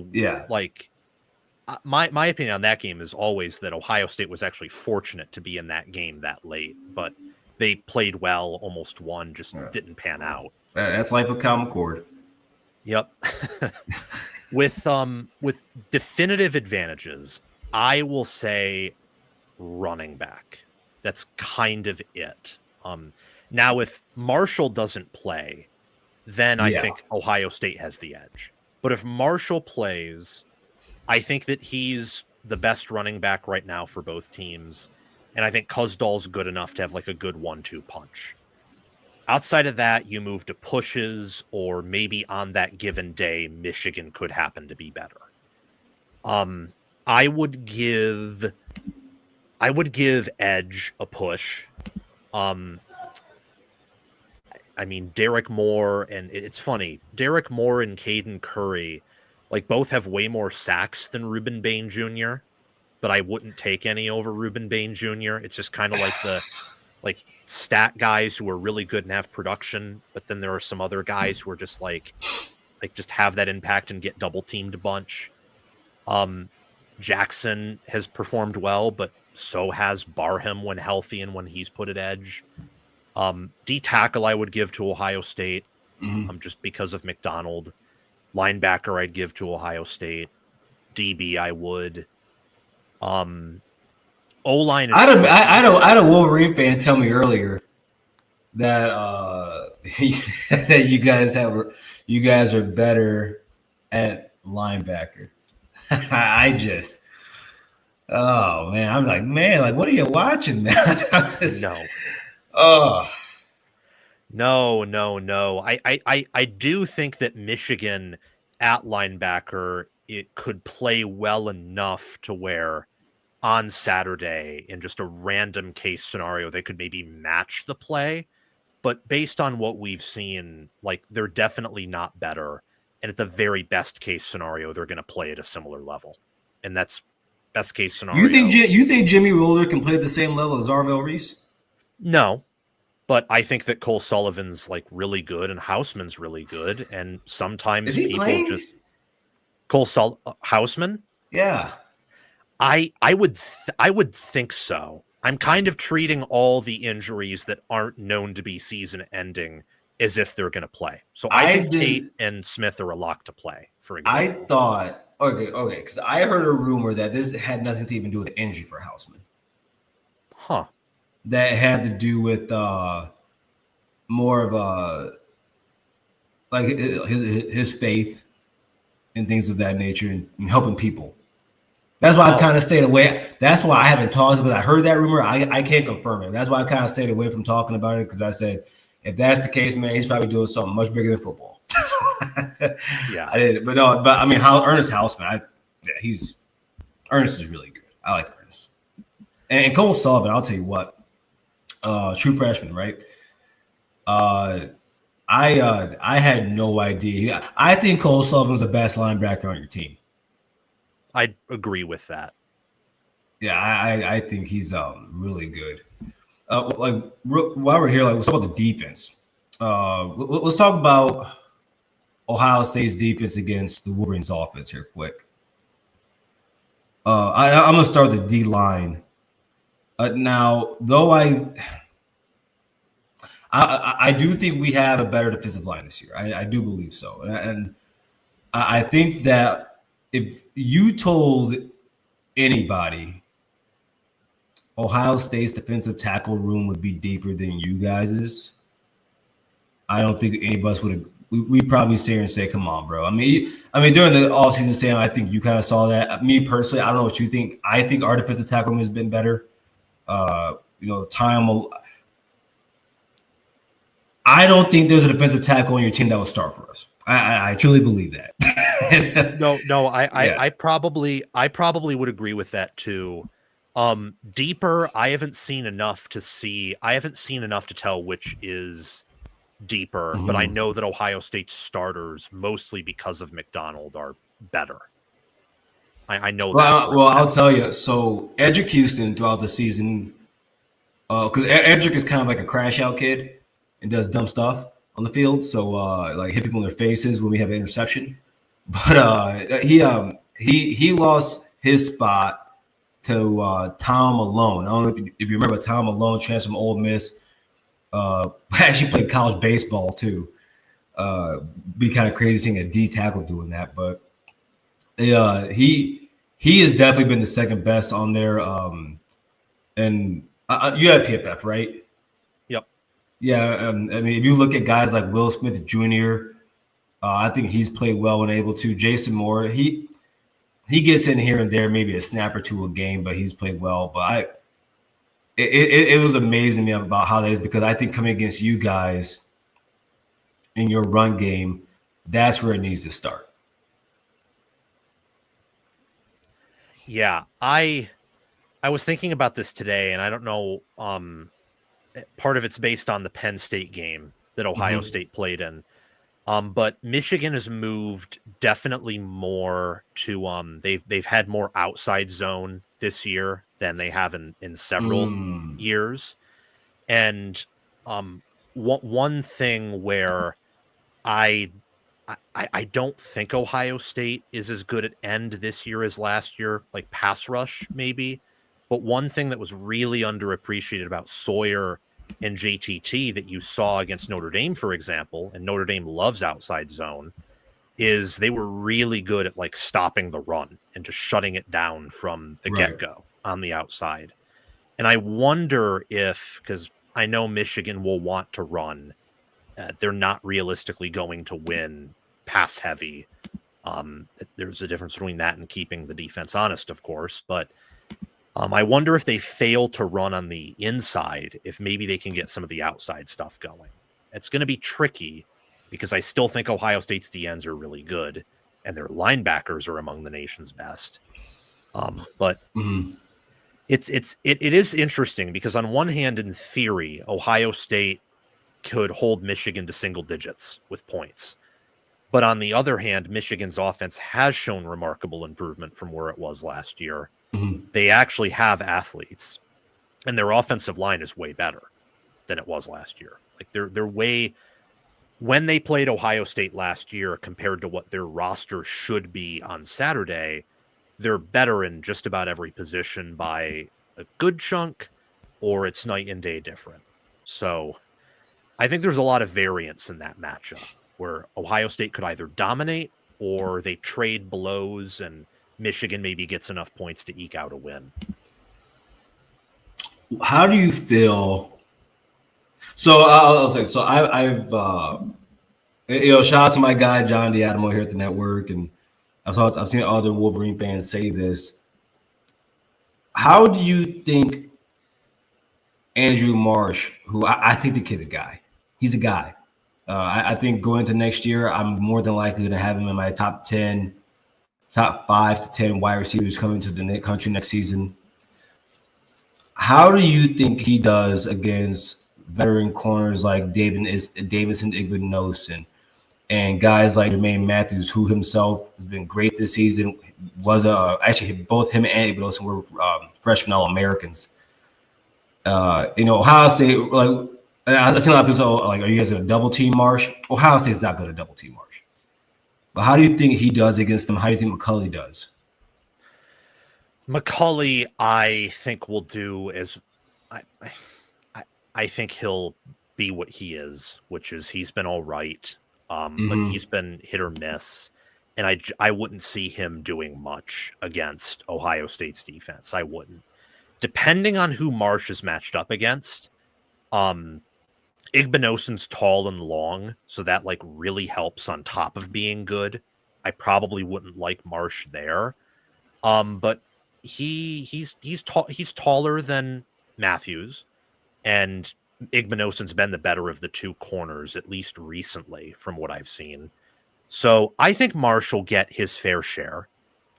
my opinion on that game is always that Ohio State was actually fortunate to be in that game that late, but they played well, almost won, just didn't pan out. That's life of Kyle McCord. Yep. With definitive advantages, I will say running back. That's kind of it. Now, if Marshall doesn't play, then I think Ohio State has the edge. But if Marshall plays, I think that he's the best running back right now for both teams. And I think Cusdall's good enough to have like a good 1-2 punch. Outside of that, you move to pushes, or maybe on that given day, Michigan could happen to be better. I would give edge a push. I mean, Derek Moore, and it's funny, Derek Moore and Caden Curry, like both have way more sacks than Reuben Bain Jr., but I wouldn't take any over Reuben Bain Jr. It's just kind of like the stat guys who are really good and have production, but then there are some other guys who are just like just have that impact and get double teamed a bunch. Jackson has performed well, but so has Barham when healthy and when he's put at edge. D tackle I would give to Ohio State, just because of McDonald. Linebacker I'd give to Ohio State. DB I would. O-line. I had a Wolverine fan tell me earlier that that you guys are better at linebacker. Oh man, I'm like, man, like what are you watching, man? No. Oh. No. I do think that Michigan at linebacker, it could play well enough to where on Saturday, in just a random case scenario, they could maybe match the play. But based on what we've seen, like they're definitely not better. And at the very best case scenario, they're going to play at a similar level. And that's best case scenario. You think Jimmy Roller can play at the same level as Arvell Reese? No. But I think that Cole Sullivan's like really good and Hausman's really good. And sometimes people playing? just Hausman? Yeah. I would think so. I'm kind of treating all the injuries that aren't known to be season ending as if they're going to play. So I think Tate and Smith are a lock to play, for example. I thought, okay, because I heard a rumor that this had nothing to even do with the injury for Hausman. Huh. That had to do with more of like his faith and things of that nature and helping people. That's why I've kind of stayed away. That's why I haven't talked about it. I heard that rumor. I can't confirm it. That's why I kind of stayed away from talking about it, because I said, if that's the case, man, he's probably doing something much bigger than football. Yeah, I didn't. But no, but I mean, Ernest Hausman, Ernest is really good. I like Ernest. And Cole Sullivan, I'll tell you what, true freshman, right? I had no idea. I think Cole Sullivan's the best linebacker on your team. I agree with that. Yeah, I think he's really good. While we're here, let's talk about the defense. Let's talk about Ohio State's defense against the Wolverines' offense here, quick. I'm gonna start the D line. Now, though I do think we have a better defensive line this year. I do believe so, and I think that if you told anybody Ohio State's defensive tackle room would be deeper than you guys's, I don't think any of us would. We'd probably sit here and say, "Come on, bro." I mean, during the offseason, Sam, I think you kind of saw that. Me personally, I don't know what you think. I think our defensive tackle room has been better. Time. I don't think there's a defensive tackle on your team that will start for us. I truly believe that. No, I probably would agree with that too. Deeper, I haven't seen enough to tell which is deeper, but I know that Ohio State starters, mostly because of McDonald, are better. I know that. Well, I'll tell you. So Edric Houston throughout the season, because Edric is kind of like a crash out kid and does dumb stuff on the field. So like hit people in their faces when we have an interception. But he lost his spot to Tom Malone. I don't know if you remember Tom Malone, transferred from Ole Miss. Actually played college baseball too. Be kind of crazy seeing a D tackle doing that, but he has definitely been the second best on there. And you have PFF, right? Yep. Yeah. I mean, if you look at guys like Will Smith Jr., I think he's played well when able to. Jason Moore, he gets in here and there, maybe a snap or two a game, but he's played well. But it was amazing to me about how that is, because I think coming against you guys in your run game, that's where it needs to start. Yeah, I was thinking about this today, and I don't know. Part of it's based on the Penn State game that Ohio State played in, but Michigan has moved definitely more to they've had more outside zone this year than they have in several years, and one thing where I don't think Ohio State is as good at end this year as last year, like pass rush maybe. But one thing that was really underappreciated about Sawyer and JTT that you saw against Notre Dame, for example, and Notre Dame loves outside zone, is they were really good at like stopping the run and just shutting it down from the get-go on the outside. And I wonder if, because I know Michigan will want to run, they're not realistically going to win pass heavy. There's a difference between that and keeping the defense honest, of course. But I wonder if they fail to run on the inside, if maybe they can get some of the outside stuff going. It's going to be tricky because I still think Ohio State's DNs are really good and their linebackers are among the nation's best. But it is interesting because on one hand, in theory, Ohio State could hold Michigan to single digits with points. But on the other hand, Michigan's offense has shown remarkable improvement from where it was last year. They actually have athletes, and their offensive line is way better than it was last year. Like they're way, when they played Ohio State last year compared to what their roster should be on Saturday, they're better in just about every position by a good chunk, or it's night and day different. So I think there's a lot of variance in that matchup where Ohio State could either dominate or they trade blows and Michigan maybe gets enough points to eke out a win. How do you feel? So I'll say, so I've shout out to my guy John D'Adamo here at the network, and I've seen other Wolverine fans say this. How do you think Andrew Marsh, who I think the kid's a guy, he's a guy. I think going into next year, I'm more than likely going to have him in my top 5 to 10 wide receivers coming to the country next season. How do you think he does against veteran corners like Davidson Igbinosun and guys like Jermaine Matthews, who himself has been great this season? Was actually both him and Igbinosun were freshman All-Americans. Ohio State, like, I see a lot of people say, like, are you guys going to double team Marsh? Ohio State's not going to double team Marsh. But how do you think he does against them? How do you think McCulley does? McCulley, I think, will do as I think he'll be what he is, which is he's been all right, but he's been hit or miss, and I wouldn't see him doing much against Ohio State's defense. I wouldn't. Depending on who Marsh is matched up against, Igbinosun's tall and long, so that like really helps on top of being good. I probably wouldn't like Marsh there, but he's taller than Matthews, and Igbinosun's been the better of the two corners, at least recently, from what I've seen. So I think Marsh will get his fair share,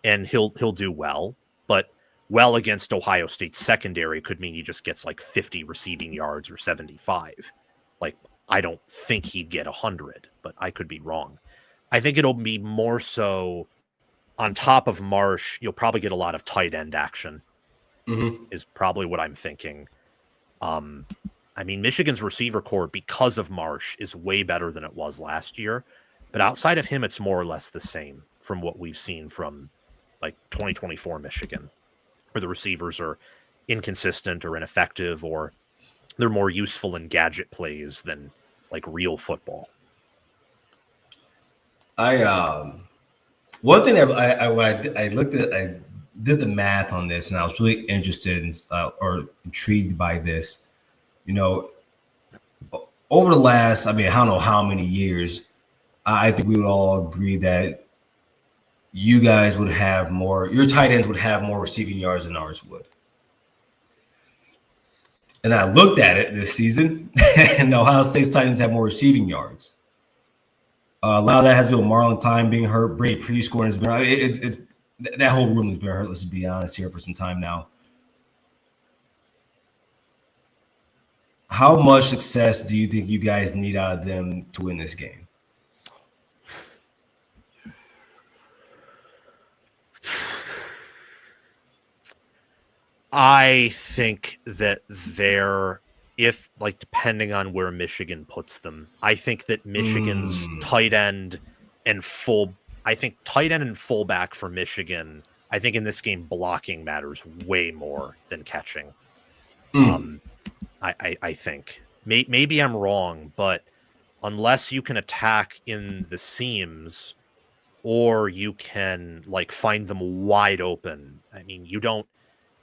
and he'll do well. But well against Ohio State's secondary could mean he just gets like 50 receiving yards or 75. Like, I don't think he'd get 100, but I could be wrong. I think it'll be more so on top of Marsh, you'll probably get a lot of tight end action, is probably what I'm thinking. I mean, Michigan's receiver core, because of Marsh, is way better than it was last year. But outside of him, it's more or less the same from what we've seen from like 2024 Michigan, where the receivers are inconsistent or ineffective, or they're more useful in gadget plays than like real football. One thing that I looked at, I did the math on this, and I was really interested in or intrigued by this. Over the last, I don't know how many years, I think we would all agree that you guys would have more, your tight ends would have more receiving yards than ours would. And I looked at it this season, and Ohio State's tight ends have more receiving yards. A lot of that has to do with Marlon Klein being hurt. Brady Prescorn has been hurt. That whole room has been hurt, let's be honest, here for some time now. How much success do you think you guys need out of them to win this game? I think that depending on where Michigan puts them, I think that Michigan's tight end and fullback for Michigan, I think in this game, blocking matters way more than catching. I think maybe I'm wrong, but unless you can attack in the seams or you can like find them wide open, I mean,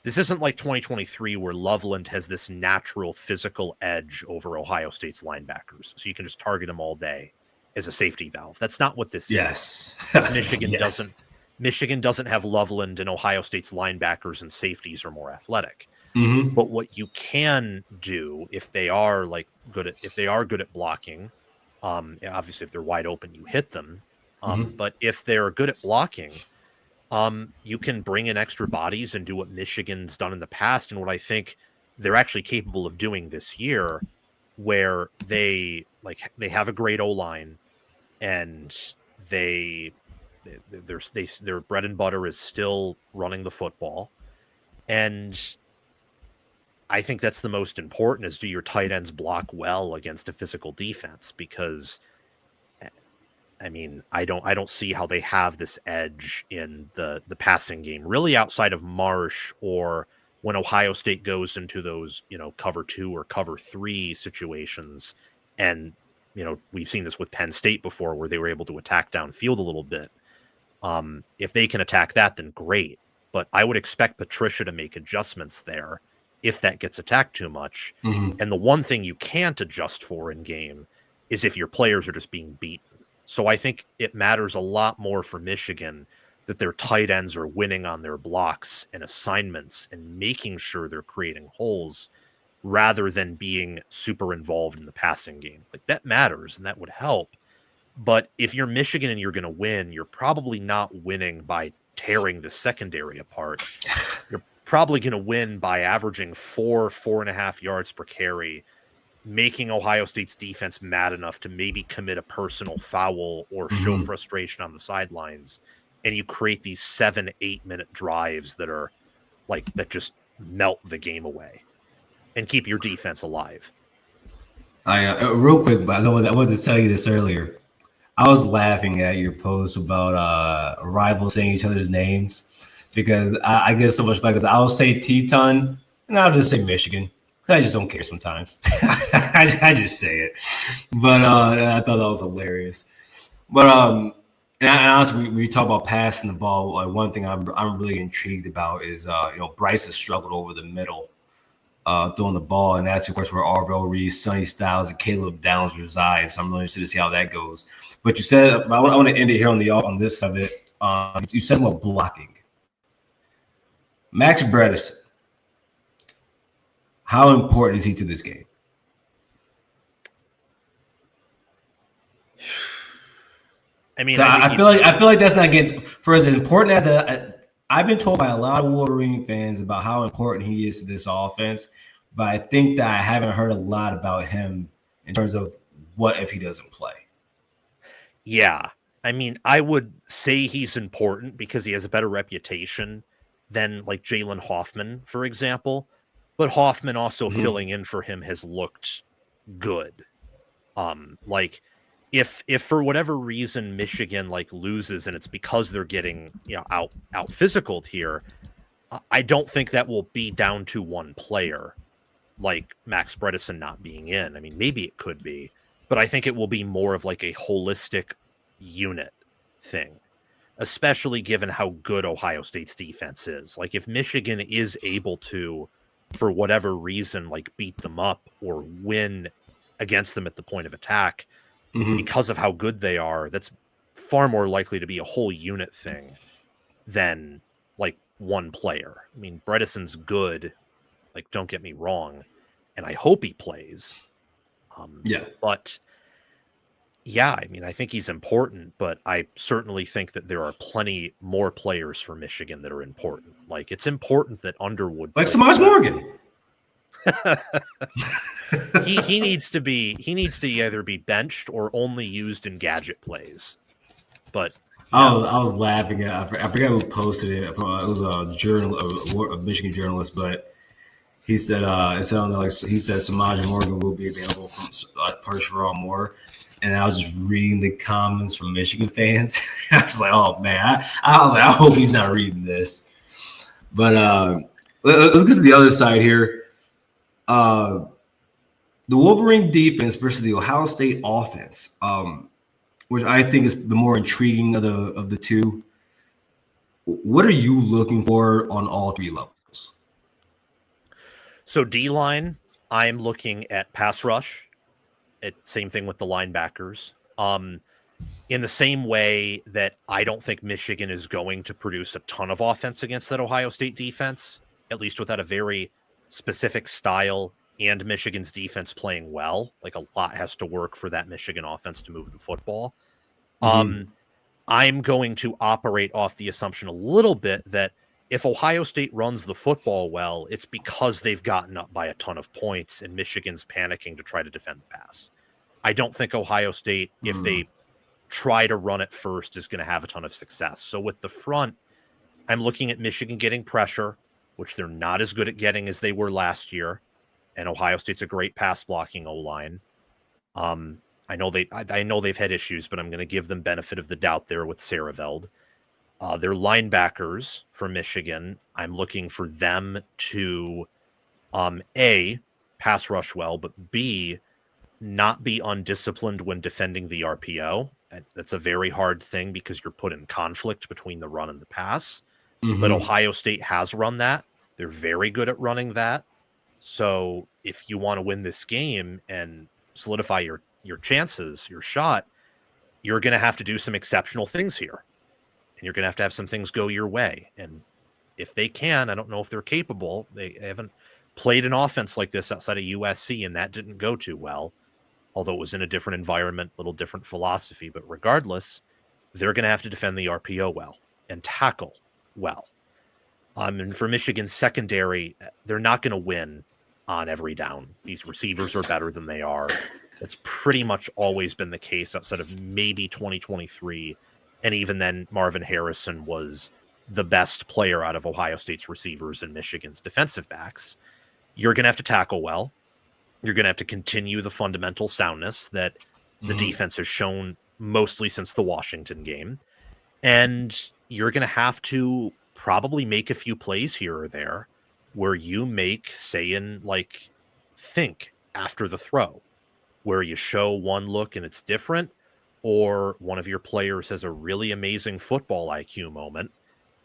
this isn't like 2023 where Loveland has this natural physical edge over Ohio State's linebackers. So you can just target them all day as a safety valve. That's not what this is. Michigan doesn't have Loveland, and Ohio State's linebackers and safeties are more athletic. But what you can do if they are good at blocking, obviously if they're wide open, you hit them. But if they're good at blocking, you can bring in extra bodies and do what Michigan's done in the past, and what I think they're actually capable of doing this year, where they have a great O-line, and their bread and butter is still running the football. And I think that's the most important, is do your tight ends block well against a physical defense? Because I mean, I don't see how they have this edge in the passing game, really, outside of Marsh, or when Ohio State goes into those, cover 2 or cover 3 situations. And, we've seen this with Penn State before, where they were able to attack downfield a little bit. If they can attack that, then great. But I would expect Patricia to make adjustments there if that gets attacked too much. And the one thing you can't adjust for in game is if your players are just being beaten. So I think it matters a lot more for Michigan that their tight ends are winning on their blocks and assignments and making sure they're creating holes, rather than being super involved in the passing game. Like, that matters, and that would help. But if you're Michigan and you're going to win, you're probably not winning by tearing the secondary apart. probably going to win by averaging 4.5 yards per carry, making Ohio State's defense mad enough to maybe commit a personal foul or show frustration on the sidelines. And you create these 7-8 minute drives that are that just melt the game away and keep your defense alive. Real quick, but I wanted to tell you this earlier. I was laughing at your post about rivals saying each other's names because I get so much flack because I'll say Teton and I'll just say Michigan. I just don't care sometimes. I just say it. But I thought that was hilarious. But and honestly, we talk about passing the ball. One thing I'm really intrigued about is Bryce has struggled over the middle throwing the ball, and that's of course where Arvell Reed, Sonny Styles, and Caleb Downs reside. So I'm really interested to see how that goes. But you said I want to end it here on this side of it. You said about blocking. Max Bredesen, how important is he to this game? I mean, I feel like that's not getting for as important as I've been told by a lot of Wolverine fans about how important he is to this offense, but I think that I haven't heard a lot about him in terms of what if he doesn't play. Yeah, I mean, I would say he's important because he has a better reputation than like Jalen Hoffman, for example. But Hoffman also filling in for him has looked good. If for whatever reason Michigan loses and it's because they're getting out physicaled here, I don't think that will be down to one player like Max Bredesen not being in. I mean, maybe it could be, but I think it will be more of a holistic unit thing, especially given how good Ohio State's defense is. If Michigan is able to, for whatever reason, beat them up or win against them at the point of attack, because of how good they are, that's far more likely to be a whole unit thing than one player. I mean, Bredesen's good, don't get me wrong, and I hope he plays. But yeah, I mean, I think he's important, but I certainly think that there are plenty more players for Michigan that are important. It's important that Underwood, Samaj Morgan. he needs to either be benched or only used in gadget plays. But I was laughing at I forgot who posted it. It was a Michigan journalist, but he said it sounded he said Samaj Morgan will be available from Parshurah Moore. And I was just reading the comments from Michigan fans. I was like, oh man, I hope he's not reading this. But let's get to the other side here. The Wolverine defense versus the Ohio State offense, which I think is the more intriguing of the two. What are you looking for on all three levels? So D-line, I'm looking at pass rush. Same thing with the linebackers. In the same way that I don't think Michigan is going to produce a ton of offense against that Ohio State defense, at least without a very specific style and Michigan's defense playing well. A lot has to work for that Michigan offense to move the football. I'm going to operate off the assumption a little bit that if Ohio State runs the football well, it's because they've gotten up by a ton of points and Michigan's panicking to try to defend the pass. I don't think Ohio State, if they try to run it first, is going to have a ton of success. So with the front, I'm looking at Michigan getting pressure, which they're not as good at getting as they were last year. And Ohio State's a great pass blocking O-line. I know they've had issues, but I'm going to give them benefit of the doubt there with Saraveld. Their linebackers for Michigan, I'm looking for them to A, pass rush well, but B, not be undisciplined when defending the RPO. That's a very hard thing because you're put in conflict between the run and the pass. But Ohio State has run that. They're very good at running that. So if you want to win this game and solidify your chances, your shot, you're going to have to do some exceptional things here. And you're going to have some things go your way. And if they can, I don't know if they're capable. They haven't played an offense like this outside of USC, and that didn't go too well. Although it was in a different environment, little different philosophy. But regardless, they're going to have to defend the RPO well and tackle well. And for Michigan's secondary, they're not going to win on every down. These receivers are better than they are. That's pretty much always been the case outside of maybe 2023. And even then, Marvin Harrison was the best player out of Ohio State's receivers and Michigan's defensive backs. You're going to have to tackle well. You're going to have to continue the fundamental soundness that the defense has shown mostly since the Washington game. And you're going to have to probably make a few plays here or there where you make Sayin like think after the throw, where you show one look and it's different, or one of your players has a really amazing football IQ moment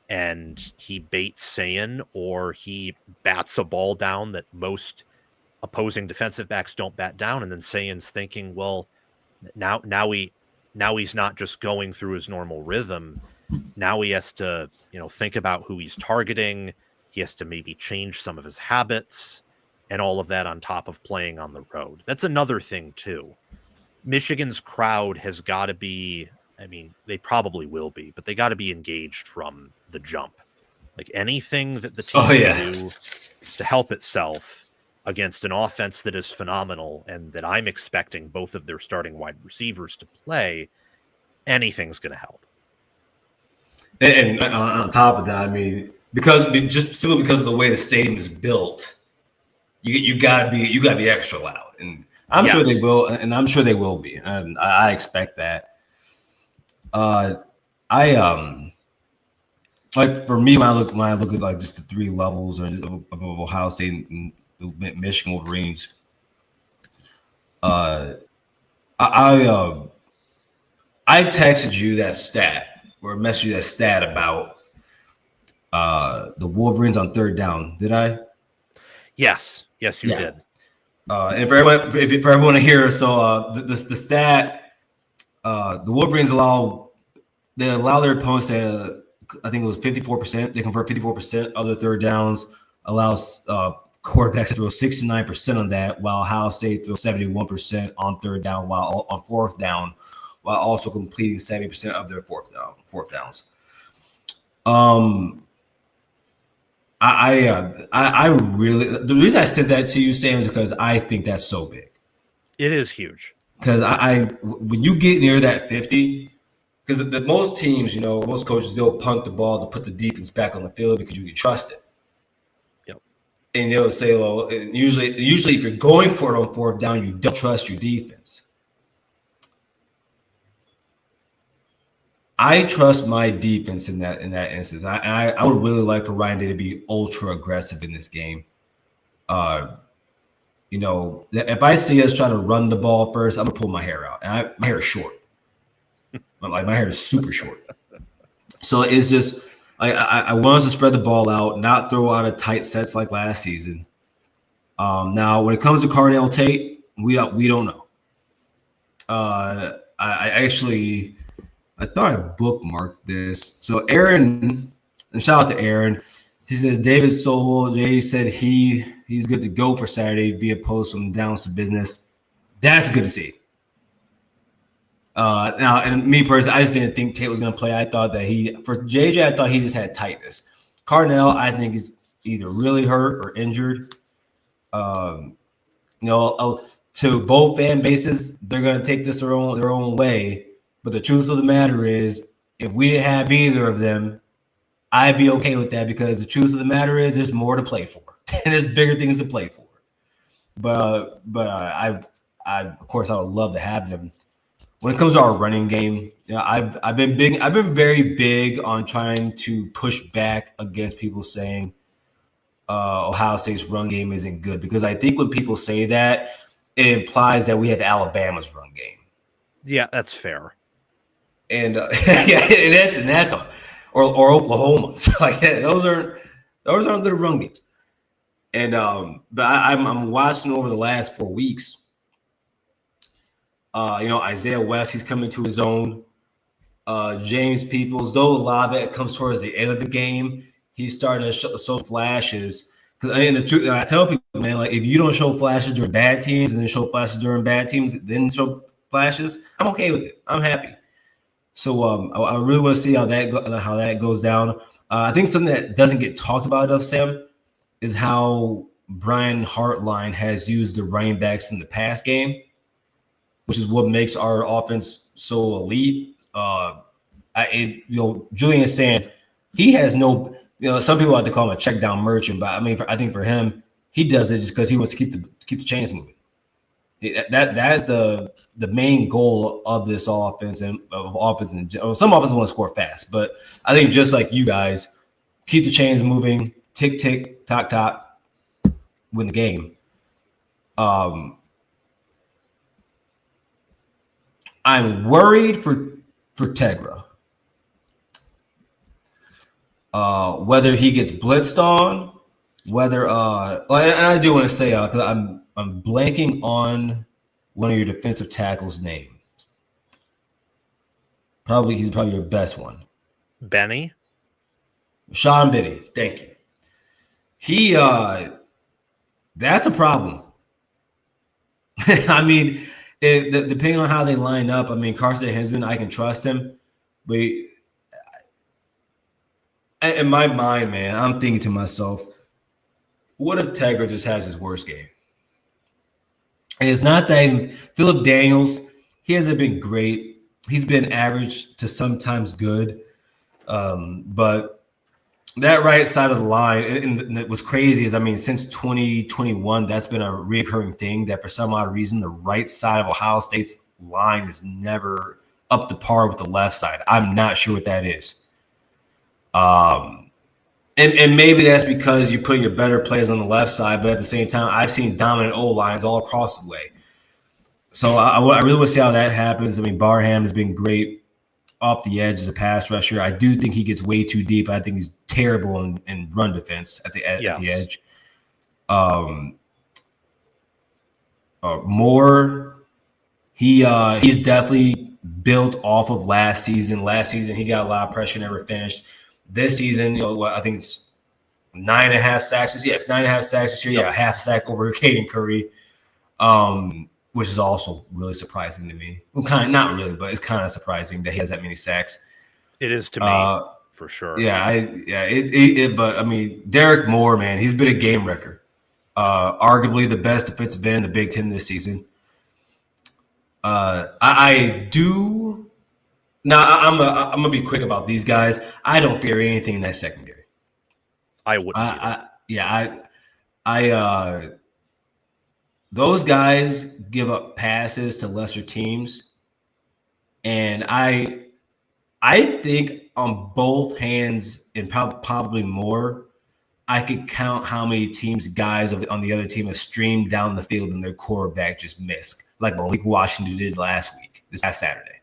and he baits Sayin, or he bats a ball down that most opposing defensive backs don't bat down, and then Sayin's thinking, well, now he's not just going through his normal rhythm. Now he has to, think about who he's targeting. He has to maybe change some of his habits, and all of that on top of playing on the road. That's another thing too. Michigan's crowd has got to be, they probably will be, but they got to be engaged from the jump. Like anything that the team can do to help itself against an offense that is phenomenal and that I'm expecting both of their starting wide receivers to play, anything's going to help. And on top of that, simply because of the way the stadium is built, you gotta be extra loud, and I'm sure they will, and I'm sure they will be, and I expect that. Like for me, when I look at like just the three levels of Ohio State and Michigan Wolverines, I texted you that stat or messaged you that stat about the Wolverines on third down. Did I? Yes, you did. And for everyone to hear, so the stat, the Wolverines allow their opponents to, I think it was 54%. They convert 54% of their third downs. Allows quarterbacks to throw 69% on that, while Ohio State throws 71% on third down, while on fourth down, while also completing 70% of their fourth downs. I really, the reason I said that to you, Sam, is because I think that's so big. It is huge. Because when you get near that 50, because most teams, most coaches, they'll punt the ball to put the defense back on the field because you can trust it. Yep. And they'll say, well, usually if you're going for it on fourth down, you don't trust your defense. I trust my defense in that instance. I would really like for Ryan Day to be ultra aggressive in this game. If I see us trying to run the ball first, I'm gonna pull my hair out. And my hair is short. My hair is super short. So it's just I want us to spread the ball out, not throw out of tight sets like last season. Now, when it comes to Carnell Tate, we don't know. I thought I bookmarked this. So Aaron, and shout out to Aaron. He says David Sobel, Jay said he's good to go for Saturday via post from Downs to Business. That's good to see. Now, and me personally, I just didn't think Tate was going to play. I thought that for JJ, I thought he just had tightness. Carnell, I think, is either really hurt or injured. To both fan bases, they're going to take this their own way. But the truth of the matter is, if we didn't have either of them, I'd be okay with that, because the truth of the matter is there's more to play for. And there's bigger things to play for. But I of course, I would love to have them. When it comes to our running game, I've been very big on trying to push back against people saying Ohio State's run game isn't good, because I think when people say that, it implies that we have Alabama's run game. Yeah, that's fair. And that's or Oklahoma's. Like those aren't good run games. And but I'm watching over the last 4 weeks. Isaiah West, he's coming to his own. James Peoples, though a lot of it comes towards the end of the game, he's starting to show flashes. Because the truth, I tell people, man, like if you don't show flashes during bad teams and then show flashes during bad teams, then show flashes, I'm okay with it. I'm happy. So I really want to see how that goes down. I think something that doesn't get talked about enough, Sam, is how Brian Hartline has used the running backs in the pass game, which is what makes our offense so elite. Julian is saying he has no. Some people like to call him a check down merchant, but I mean, I think for him, he does it just because he wants to keep the chains moving. That's the main goal of this offense and of offense. In general. Some offenses want to score fast, but I think just like you guys, keep the chains moving, tick tick tock tock, win the game. I'm worried for Tegra. Whether he gets blitzed on, and I do want to say because I'm blanking on one of your defensive tackles' name. He's probably your best one. Benny. Sean Benny. Thank you. He that's a problem. I mean, depending on how they line up, I mean, Carson Hinsman, I can trust him, but in my mind, man, I'm thinking to myself, what if Tegra just has his worst game? And it's not that Philip Daniels, he hasn't been great. He's been average to sometimes good. But that right side of the line, and what's crazy is, I mean, since 2021, that's been a recurring thing that for some odd reason, the right side of Ohio State's line is never up to par with the left side. I'm not sure what that is. And maybe that's because you put your better players on the left side, but at the same time, I've seen dominant O-lines all across the way. So I really want to see how that happens. I mean, Barham has been great off the edge as a pass rusher. I do think he gets way too deep. I think he's terrible in run defense at the edge. Moore, he's definitely built off of last season. Last season, he got a lot of pressure, never finished. This season, I think it's 9.5 sacks. Yeah, it's 9.5 sacks this year. Yeah, half sack over Caden Curry, which is also really surprising to me. Well, not really, but it's kind of surprising that he has that many sacks. It is to me, for sure. Yeah, but I mean, Derek Moore, man, he's been a game wrecker. Arguably the best defensive end in the Big Ten this season. I do. Now, I'm gonna be quick about these guys. I don't fear anything in that secondary. I wouldn't. Those guys give up passes to lesser teams, and I think on both hands and probably more, I could count how many guys on the other team have streamed down the field and their quarterback just missed, like Malik Washington did this past Saturday.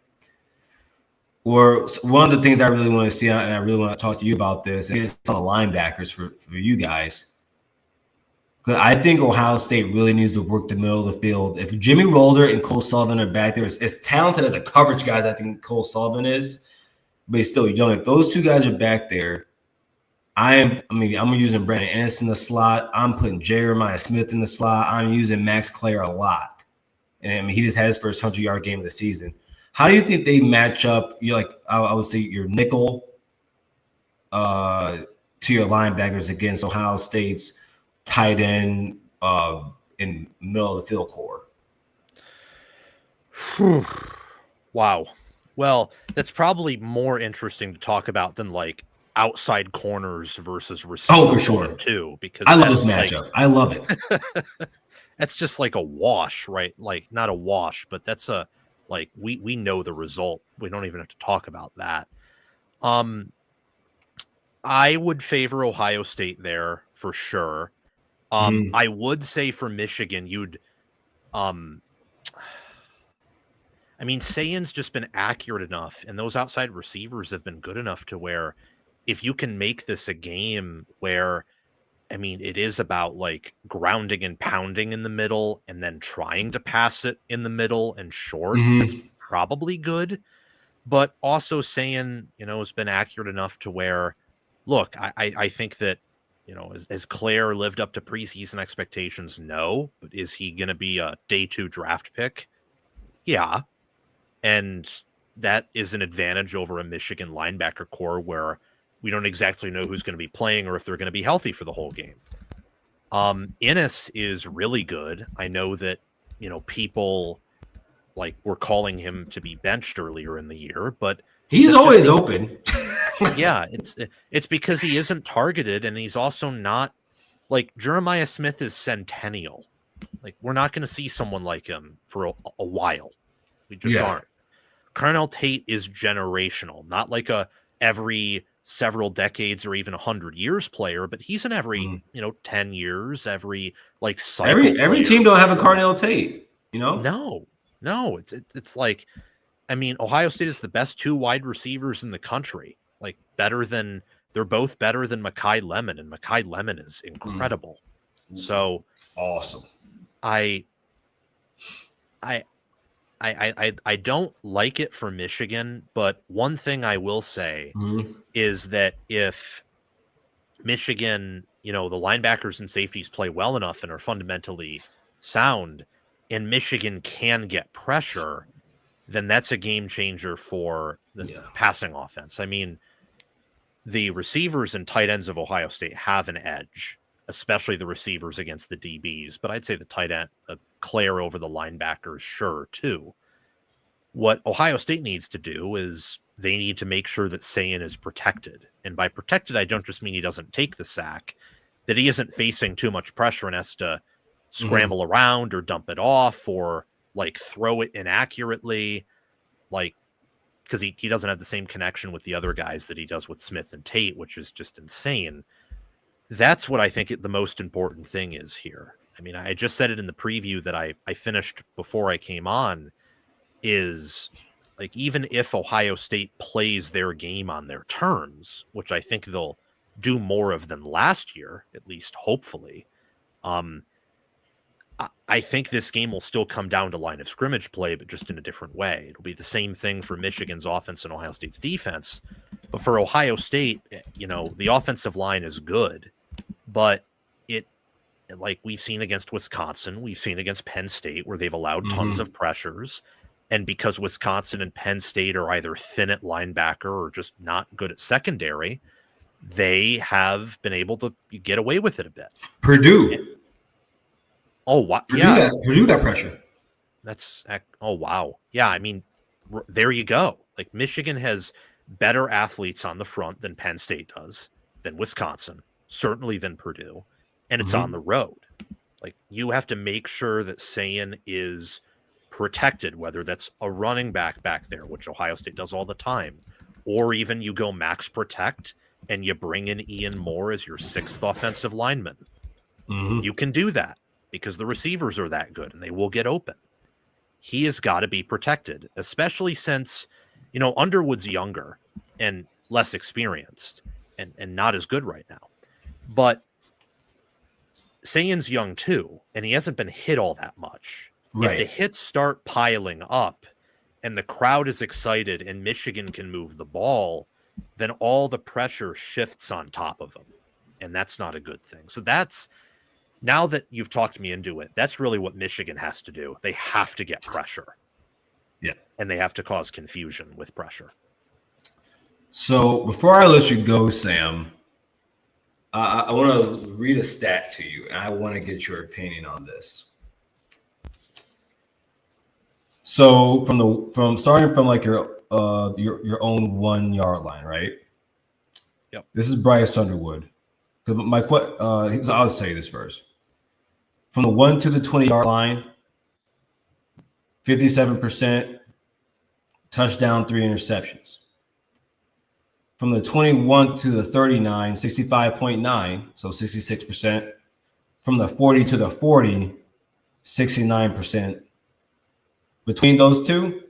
Or one of the things I really want to see, and I really want to talk to you about this, is some linebackers for you guys. Because I think Ohio State really needs to work the middle of the field. If Jimmy Rolder and Cole Sullivan are back there, as talented as a coverage guy as I think Cole Sullivan is, but he's still young. If those two guys are back there, I'm using Brandon Ennis in the slot. I'm putting Jeremiah Smith in the slot. I'm using Max Clare a lot. And I mean, he just had his first 100-yard game of the season. How do you think they match up? I would say your nickel to your linebackers against Ohio State's tight end in middle of the field core. Wow. Well, that's probably more interesting to talk about than like outside corners versus receivers. Oh, for sure. Too, because I love this matchup. I love it. That's just like a wash, right? Like not a wash, but that's we know the result. We don't even have to talk about that. I would favor Ohio State there for sure. I would say for Michigan, Sayan's just been accurate enough, and those outside receivers have been good enough to where if you can make this a game where, it is about like grounding and pounding in the middle and then trying to pass it in the middle and short, that's probably good. But also Sayan, has been accurate enough to where, look, I think that, has Claire lived up to preseason expectations? No. But is he going to be a day 2 draft pick? Yeah. And that is an advantage over a Michigan linebacker core where we don't exactly know who's going to be playing or if they're going to be healthy for the whole game. Innis is really good. I know that, people were calling him to be benched earlier in the year, but he's always open. Yeah, it's because he isn't targeted, and he's also not Jeremiah Smith is centennial. We're not going to see someone like him for a while. We just aren't. Carnell Tate is generational, not like a every several decades or even 100 years player, but he's an every 10 years, every cycle. Every team don't have a Carnell Tate, No, it's Ohio State is the best 2 wide receivers in the country. They're both better than Mekhi Lemon, and Mekhi Lemon is incredible. So awesome. I don't like it for Michigan, but one thing I will say is that if Michigan, the linebackers and safeties play well enough and are fundamentally sound, and Michigan can get pressure, then that's a game changer for the passing offense. The receivers and tight ends of Ohio State have an edge, especially the receivers against the DBs. But I'd say the tight end, Claire over the linebackers, sure, too. What Ohio State needs to do is they need to make sure that Sayin is protected. And by protected, I don't just mean he doesn't take the sack, that he isn't facing too much pressure and has to scramble around or dump it off or throw it inaccurately, because he doesn't have the same connection with the other guys that he does with Smith and Tate, which is just insane. That's what I think the most important thing is here. I just said it in the preview that I finished before I came on, is even if Ohio State plays their game on their terms, which I think they'll do more of than last year, at least hopefully, I think this game will still come down to line of scrimmage play, but just in a different way. It'll be the same thing for Michigan's offense and Ohio State's defense. But for Ohio State, the offensive line is good, but we've seen against Wisconsin, we've seen against Penn State where they've allowed tons of pressures. And because Wisconsin and Penn State are either thin at linebacker or just not good at secondary, they have been able to get away with it a bit. Purdue. Oh, wow. Purdue got pressure. Wow. Yeah, there you go. Michigan has better athletes on the front than Penn State does, than Wisconsin, certainly than Purdue, and it's on the road. You have to make sure that Sayin is protected, whether that's a running back there, which Ohio State does all the time, or even you go max protect and you bring in Ian Moore as your 6th offensive lineman. You can do that, because the receivers are that good and they will get open. He has got to be protected, especially since, Underwood's younger and less experienced and not as good right now. But Sayin's young too, and he hasn't been hit all that much. Right. If the hits start piling up and the crowd is excited and Michigan can move the ball, then all the pressure shifts on top of him. And that's not a good thing. So now that you've talked me into it, that's really what Michigan has to do. They have to get pressure. Yeah. And they have to cause confusion with pressure. So before I let you go, Sam, I want to read a stat to you, and I want to get your opinion on this. So starting from your own 1 yard line, right? Yep. This is Bryce Underwood. I'll say this first. From the 1 to the 20 yard line, 57%, touchdown, 3 interceptions. From the 21 to the 39, 65.9, so 66%. From the 40 to the 40, 69%. Between those two,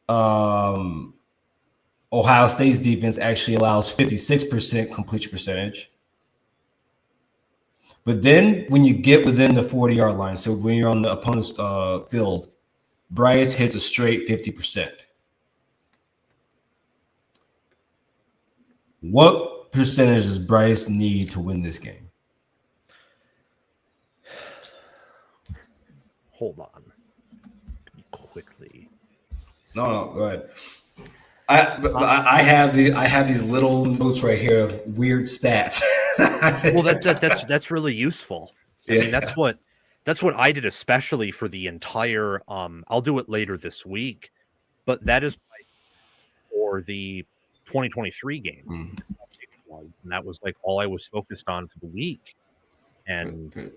Ohio State's defense actually allows 56% completion percentage. But then when you get within the 40-yard line, so when you're on the opponent's field, Bryce hits a straight 50%. What percentage does Bryce need to win this game? Hold on. Let me quickly No, go ahead. I have these little notes right here of weird stats. Well, that's really useful. I mean, that's what I did, especially for the entire. I'll do it later this week, but that is for the 2023 game. And that was like all I was focused on for the week. And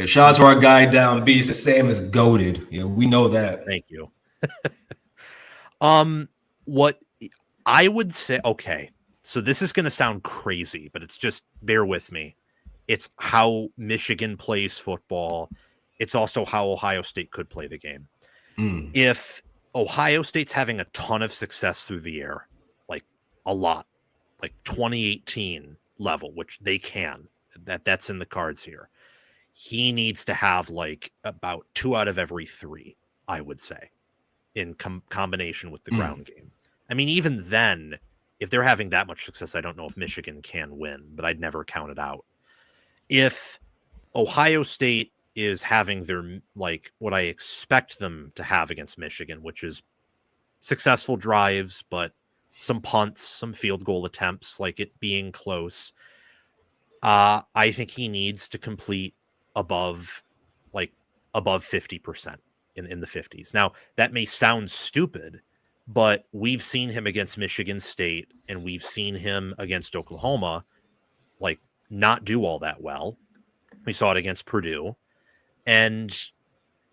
shout out to our guy down beast. Sam is goated. Yeah, we know that. Thank you. What I would say, okay, so this is going to sound crazy, but it's just bear with me. It's how Michigan plays football. It's also how Ohio State could play the game. If Ohio State's having a ton of success through the air, like a lot, like 2018 level, which they can, that's in the cards here. He needs to have like about 2 out of every 3, I would say, in combination with the ground game. I mean, even then, if they're having that much success, I don't know if Michigan can win, but I'd never count it out. If Ohio State is having their, like, what I expect them to have against Michigan, which is successful drives, but some punts, some field goal attempts, like it being close, I think he needs to complete above 50% in the 50s. Now, that may sound stupid, but we've seen him against Michigan State and we've seen him against Oklahoma, like, not do all that well. We saw it against Purdue. And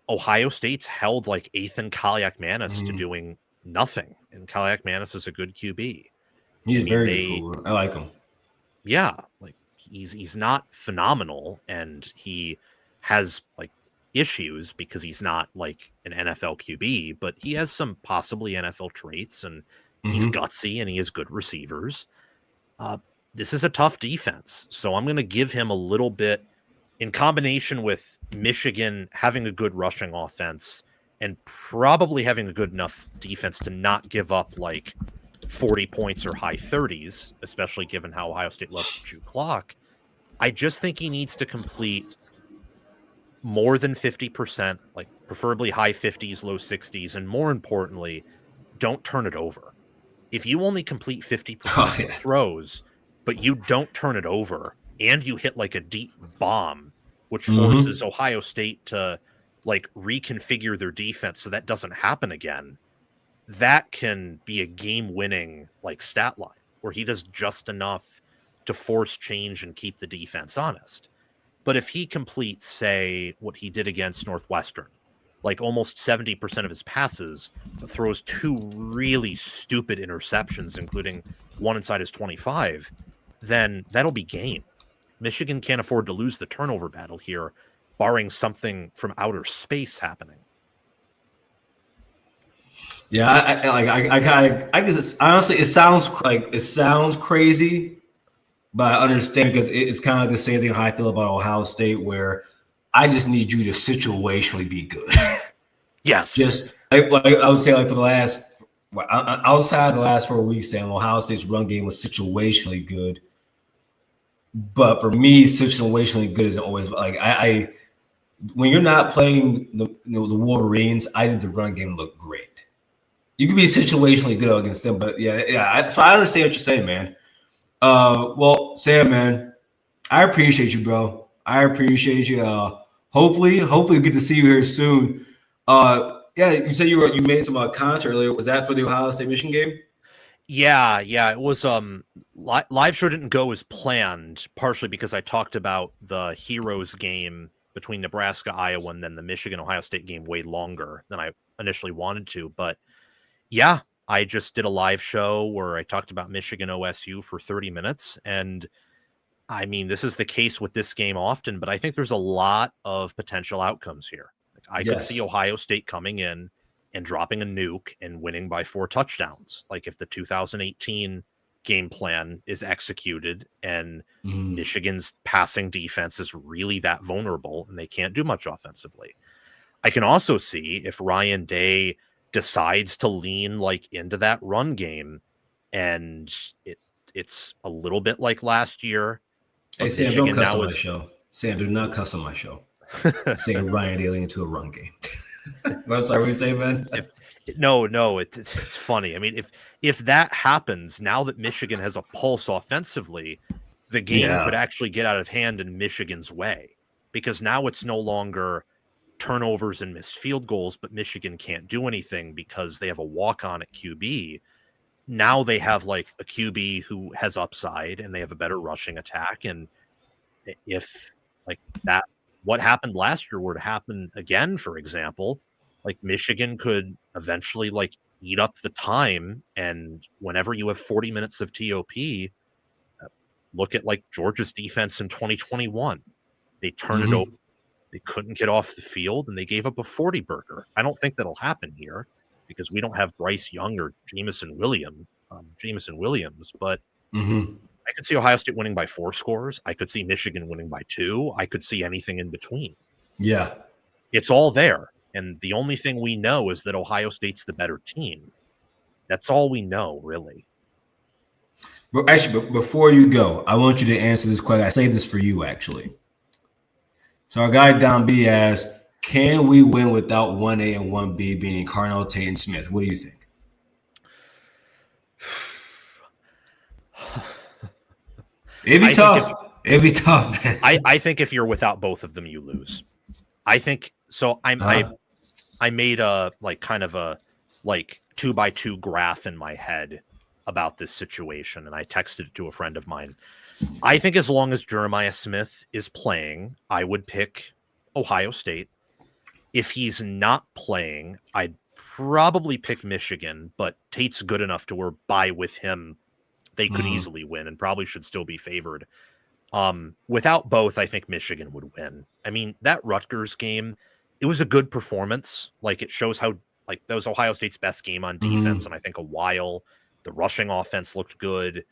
Ohio State's held like Ethan Kaliak-Manis to doing nothing. And Kaliak-Manis is a good QB. He's very cool. I like him. Yeah, like he's not phenomenal, and he has like issues because he's not like an NFL QB, but he has some possibly NFL traits, and he's gutsy and he has good receivers. This is a tough defense, so I'm going to give him a little bit in combination with Michigan having a good rushing offense and probably having a good enough defense to not give up like 40 points or high 30s, especially given how Ohio State loves to chew clock. I just think he needs to complete more than 50%, like preferably high 50s, low 60s, and more importantly, don't turn it over. If you only complete 50% of throws, but you don't turn it over, and you hit like a deep bomb, which forces Ohio State to like reconfigure their defense so that doesn't happen again, that can be a game-winning like stat line where he does just enough to force change and keep the defense honest. But if he completes, say, what he did against Northwestern, like almost 70% of his passes, but throws 2 really stupid interceptions, including one inside his 25, then that'll be game. Michigan can't afford to lose the turnover battle here, barring something from outer space happening. Yeah, I guess honestly, it sounds crazy, but I understand because it's kind of like the same thing I feel about Ohio State, where I just need you to situationally be good. Yes, just like I would say, like for the last outside of the last 4 weeks, saying Ohio State's run game was situationally good. But for me, situationally good isn't always like I when you're not playing the Wolverines, I think the run game looked great. You can be situationally good against them, but so I understand what you're saying, man. Well, Sam, man, I appreciate you, bro. I appreciate you. Hopefully we get to see you here soon. You said you made some content earlier. Was that for the Ohio State Michigan game? Yeah, it was live show didn't go as planned, partially because I talked about the Heroes game between Nebraska, Iowa, and then the Michigan Ohio State game way longer than I initially wanted to. But yeah, I just did a live show where I talked about Michigan OSU for 30 minutes. And I mean, this is the case with this game often, but I think there's a lot of potential outcomes here. I could see Ohio State coming in and dropping a nuke and winning by 4 touchdowns. Like if the 2018 game plan is executed and Michigan's passing defense is really that vulnerable and they can't do much offensively. I can also see if Ryan Day decides to lean like into that run game and it's a little bit like last year. Hey, Sam, don't cuss on my show. Sam, do not cuss on my show. Say Ryan Day lean into a run game. I'm sorry, what you say, man? No, it's funny. I mean, if that happens, now that Michigan has a pulse offensively, the game could actually get out of hand in Michigan's way, because now it's no longer turnovers and missed field goals, but Michigan can't do anything because they have a walk-on at QB. Now they have like a QB who has upside and they have a better rushing attack. And if like that, what happened last year were to happen again, for example, like Michigan could eventually like eat up the time. And whenever you have 40 minutes of TOP, look at like Georgia's defense in 2021. They turned it over. They couldn't get off the field and they gave up a 40 burger. I don't think that'll happen here because we don't have Bryce Young or Jameson Williams, but I could see Ohio State winning by 4 scores. I could see Michigan winning by 2. I could see anything in between. Yeah. It's all there. And the only thing we know is that Ohio State's the better team. That's all we know, really. But actually, before you go, I want you to answer this question. I saved this for you, actually. So our guy Don B asks, can we win without 1A and 1B being Carnell, Tate, and Smith? What do you think? It'd be tough. It'd be tough, man. I think if you're without both of them, you lose. I think so. I made a like kind of a like 2x2 graph in my head about this situation, and I texted it to a friend of mine. I think as long as Jeremiah Smith is playing, I would pick Ohio State. If he's not playing, I'd probably pick Michigan, but Tate's good enough to where by with him, they could easily win and probably should still be favored. Without both, I think Michigan would win. I mean, that Rutgers game, it was a good performance. Like, it shows how, like, that was Ohio State's best game on defense, and I think a while. The rushing offense looked good.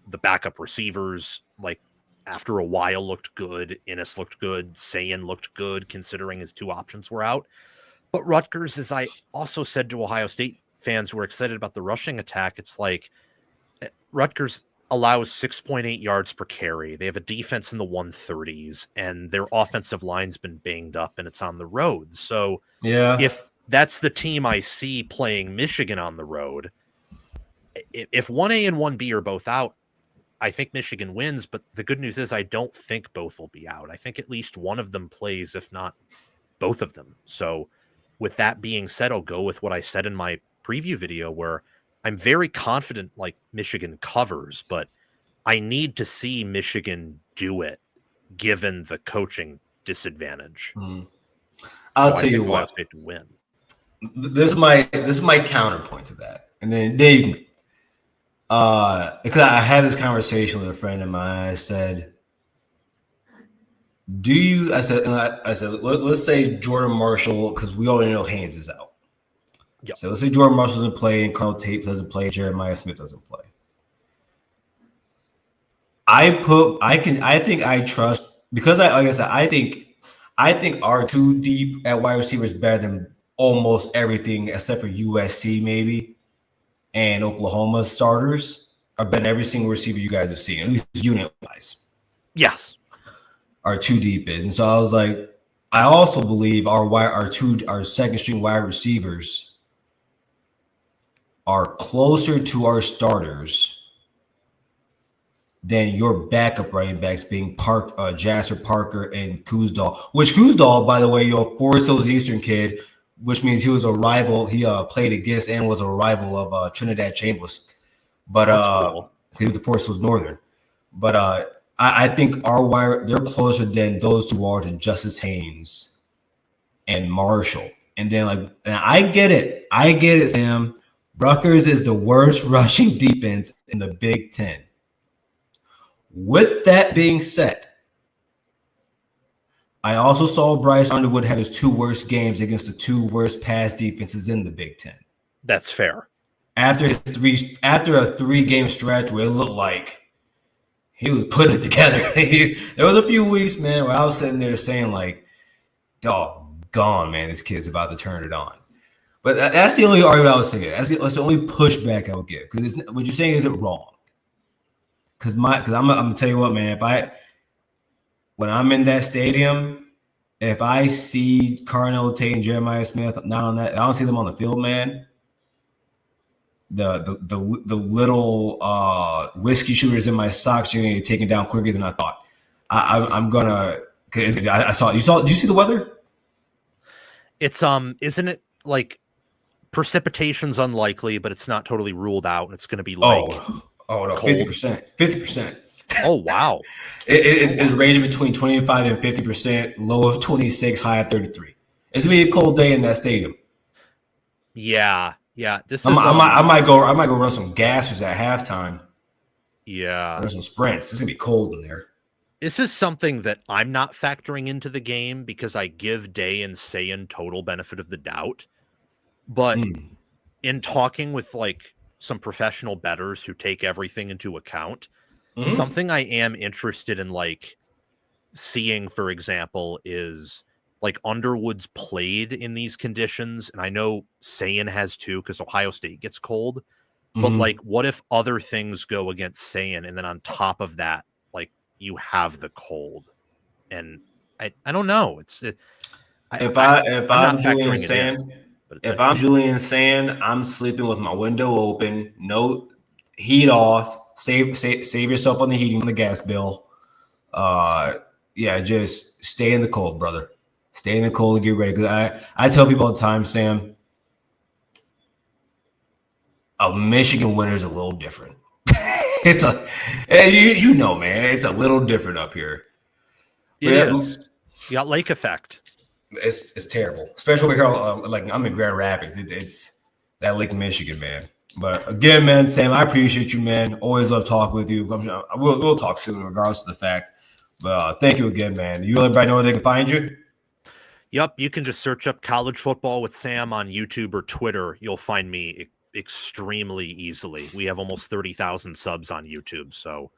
The backup receivers, like, after a while looked good. Innis looked good. Sayin looked good, considering his 2 options were out. But Rutgers, as I also said to Ohio State fans who were excited about the rushing attack, it's like Rutgers allows 6.8 yards per carry. They have a defense in the 130s, and their offensive line's been banged up, and it's on the road. So if that's the team I see playing Michigan on the road, if 1A and 1B are both out, I think Michigan wins, but the good news is I don't think both will be out. I think at least one of them plays, if not both of them. So with that being said, I'll go with what I said in my preview video, where I'm very confident like Michigan covers, but I need to see Michigan do it given the coaching disadvantage. I'll tell you what, State to win. This is my counterpoint to that. And then you can, because I had this conversation with a friend of mine. I said, let's say Jordan Marshall, because we already know Haynes is out. Yep. So let's say Jordan Marshall doesn't play and Carl Tate doesn't play, Jeremiah Smith doesn't play. I think I trust, because I think our 2 deep at wide receiver is better than almost everything except for USC maybe and Oklahoma's starters are better than every single receiver you guys have seen, at least unit wise. Yes. Our 2 deep is. And so I was like, I also believe our second string wide receivers are closer to our starters than your backup running backs being Jasper Parker and Kuzdal. Which Kuzdal, by the way, Forest Hills Eastern kid, which means he was a rival. He played against and was a rival of Trinidad Chambers. But cool. He was the Forest Hills Northern. But I think they're closer than those 2 are to Justice Haynes and Marshall. And then and I get it, Sam. Rutgers is the worst rushing defense in the Big Ten. With that being said, I also saw Bryce Underwood have his 2 worst games against the 2 worst pass defenses in the Big Ten. That's fair. After a 3-game stretch where it looked like he was putting it together. There was a few weeks, man, where I was sitting there saying like, doggone, man, this kid's about to turn it on. But that's the only argument I was saying. That's the only pushback I would give. Because what you're saying isn't wrong. Because I'm gonna tell you what, man. When I'm in that stadium, if I see Carnell Tate and Jeremiah Smith not on that, I don't see them on the field, man. The little whiskey shooters in my socks are gonna get taken down quicker than I thought. I'm gonna. I saw. You saw? Did you see the weather? It's isn't it like precipitation's unlikely, but it's not totally ruled out, and it's going to be like oh no, 50%, 50%. Oh wow, it's ranging between 25 and 50%, low of 26, high of 33. It's gonna be a cold day in that stadium. Yeah. This is. I might go run some gassers at halftime. Yeah, there's some sprints. It's gonna be cold in there. This is something that I'm not factoring into the game because I give Day and Sayin total benefit of the doubt. But in talking with like some professional bettors who take everything into account, something I am interested in like seeing, for example, is like Underwood's played in these conditions. And I know Sayin has too, because Ohio State gets cold. But like, what if other things go against Sayin, and then on top of that, like you have the cold? And I don't know. If I'm Julian Sand, I'm Julian Sand, I'm sleeping with my window open, no heat off. Save yourself on the heating, on the gas bill. Just stay in the cold, brother. Stay in the cold and get ready. Because I tell people all the time, Sam, a Michigan winter is a little different. Man, it's a little different up here. It is. You got lake effect. It's terrible, especially over here. Like I'm in Grand Rapids. It's that Lake Michigan, man. But again, man, Sam, I appreciate you, man. Always love talking with you. We'll talk soon, regardless of the fact. But thank you again, man. You let everybody know where they can find you. Yep, you can just search up College Football with Sam on YouTube or Twitter. You'll find me extremely easily. We have almost 30,000 subs on YouTube, so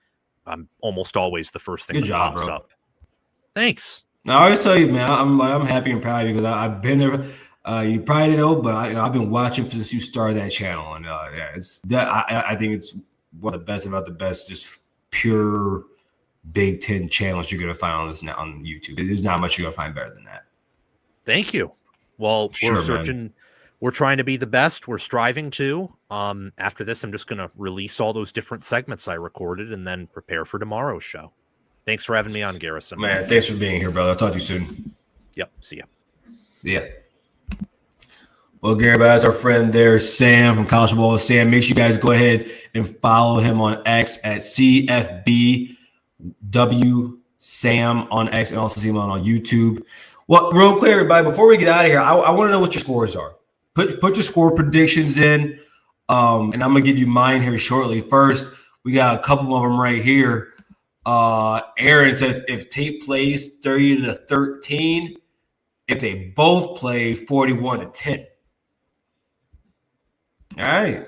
I'm almost always the first thing that pops up. Thanks. I always tell you, man, I'm happy and proud because I've been there. You probably didn't know, but I've been watching since you started that channel, and I think it's one of the best, about the best, just pure Big Ten channels you're gonna find on YouTube. There's not much you're gonna find better than that. Thank you. Well, we're searching. Man. We're trying to be the best. We're striving to. After this, I'm just going to release all those different segments I recorded and then prepare for tomorrow's show. Thanks for having me on, Garrison. Man, thanks for being here, brother. I'll talk to you soon. Yep. See ya. Yeah. Well, Gary, that's our friend there, Sam from College Football. Sam, make sure you guys go ahead and follow him on X at CFBW Sam on X, and also see him on YouTube. Well, real quick, everybody, before we get out of here, I want to know what your scores are. Put your score predictions in, and I'm going to give you mine here shortly. First, we got a couple of them right here. Aaron says if Tate plays 30-13, if they both play 41-10. All right.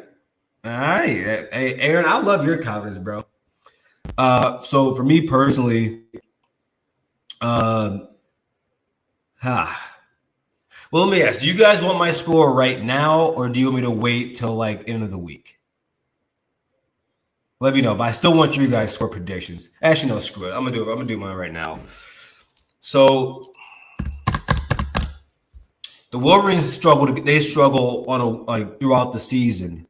Hey, Aaron, I love your comments, bro. So for me personally, well, let me ask, do you guys want my score right now, or do you want me to wait till like end of the week? Let me know, but I still want you guys' score predictions. Actually, no, screw it. I'm gonna do mine right now. So the Wolverines struggle on throughout the season.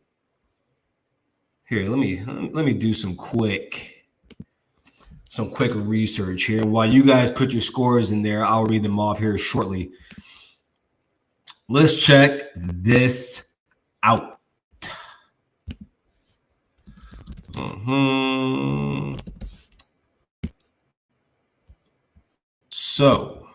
Here, let me do some quick research here. While you guys put your scores in there, I'll read them off here shortly. Let's check this out. So,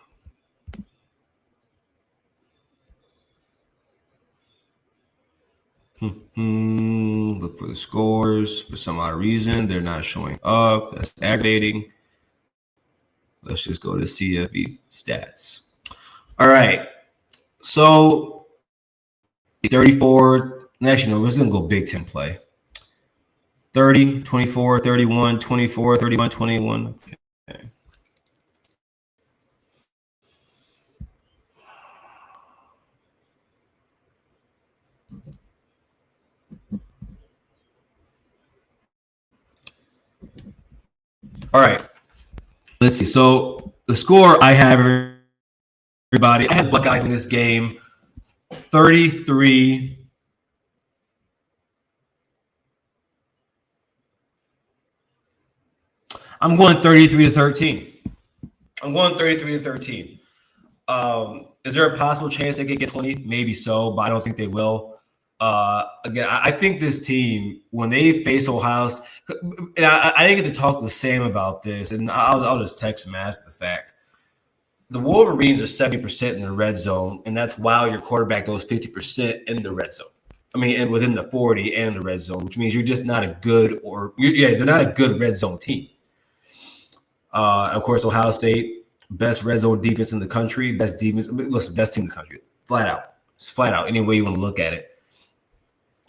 look for the scores. For some odd reason, they're not showing up. That's aggravating. Let's just go to CFB stats. All right. So 34, actually, no, we're just going to go Big Ten play. 30, 24, 31, 24, 31, 21. Okay. All right. Let's see. So the score I have everybody. I had Buckeyes in this game, 33. I'm going 33-13. I'm going 33-13. Is there a possible chance they could get 20? Maybe so, but I don't think they will. Again, I think this team, when they face Ohio State, and I didn't get to talk to Sam about this, and I'll just text him after the fact. The Wolverines are 70% in the red zone, and that's while your quarterback goes 50% in the red zone. I mean, and within the 40 and the red zone, which means you're just not a good they're not a good red zone team. Of course, Ohio State, best red zone defense in the country, best defense. Listen, best team in the country, flat out. It's flat out. Any way you want to look at it.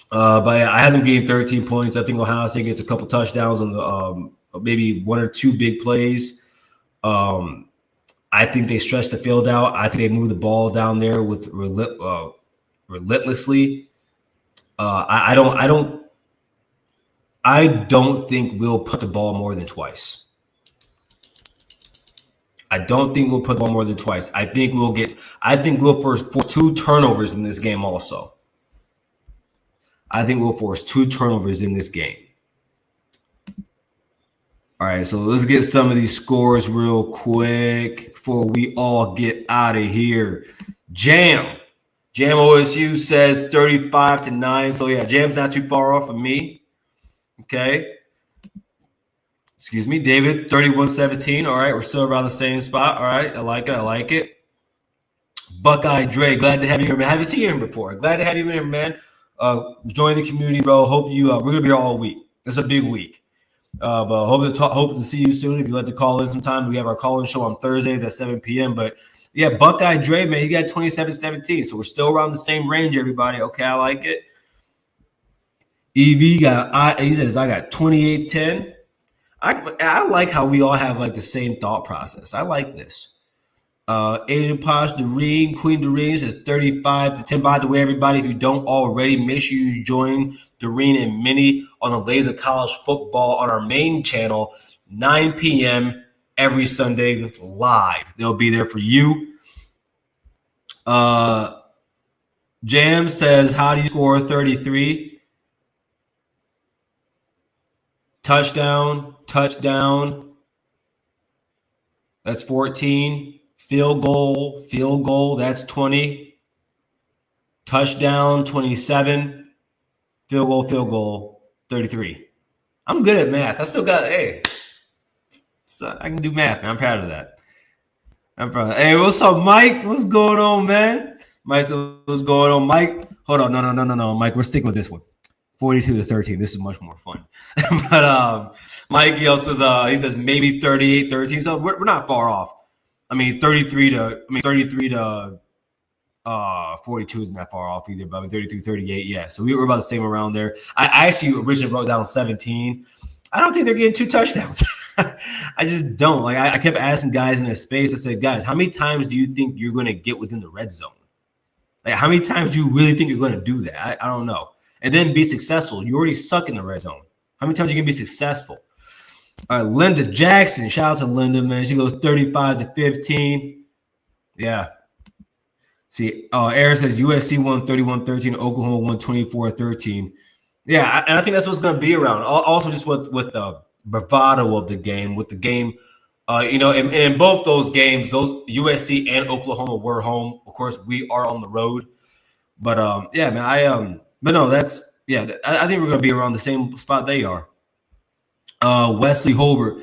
But yeah, I had them getting 13 points. I think Ohio State gets a couple touchdowns on the maybe one or two big plays. I think they stretch the field out. I think they move the ball down there with relentlessly. I don't think we'll put the ball more than twice. I don't think we'll put the ball more than twice. I think we'll force 2 turnovers in this game also. I think we'll force 2 turnovers in this game. All right, so let's get some of these scores real quick before we all get out of here. Jam OSU says 35-9. So yeah, Jam's not too far off of me. Okay. Excuse me, David, 31-17. All right, we're still around the same spot. All right, I like it. Buckeye Dre, glad to have you here, man. Haven't seen you here before. Glad to have you here, man. Join the community, bro. Hope you. We're gonna be here all week. It's a big week. But hope to see you soon. If you like to call in sometime, we have our call-in show on Thursdays at 7 p.m. But yeah, Buckeye Dre, man, you got 27-17. So we're still around the same range, everybody. Okay, I like it. EV he says I got 28-10. I like how we all have like the same thought process. I like this. Asian Posh Doreen, Queen Doreen says 35-10. By the way, everybody, if you don't already, make sure you join Doreen and Minnie on the Laser College Football on our main channel, 9 p.m. every Sunday live. They'll be there for you. Jam says, how do you score 33? Touchdown. That's 14. Field goal, that's 20. Touchdown, 27. Field goal, 33. I'm good at math. I still got, I can do math, man. I'm proud of that. Hey, what's up, Mike? What's going on, man? Mike, what's going on, Mike? Hold on, no, Mike, we're sticking with this one. 42-13. This is much more fun. But Mike, he says maybe 38-13. So we're not far off. I mean, 33 to 42 isn't that far off either, but I mean, 33-38, yeah. So we were about the same around there. I actually originally wrote down 17. I don't think they're getting 2 touchdowns. I just don't. Like I kept asking guys in this space. I said, guys, how many times do you think you're going to get within the red zone? Like, how many times do you really think you're going to do that? I don't know. And then be successful. You already suck in the red zone. How many times you can be successful? All right, Linda Jackson. Shout out to Linda, man. She goes 35-15. Yeah. See, Aaron says USC won 31-13. Oklahoma won 24-13. Yeah, and I think that's what's going to be around. Also, just with the bravado of the game, with the game, and in both those games, those USC and Oklahoma were home. Of course, we are on the road. But yeah, man, but no, I think we're going to be around the same spot they are. Wesley Holbert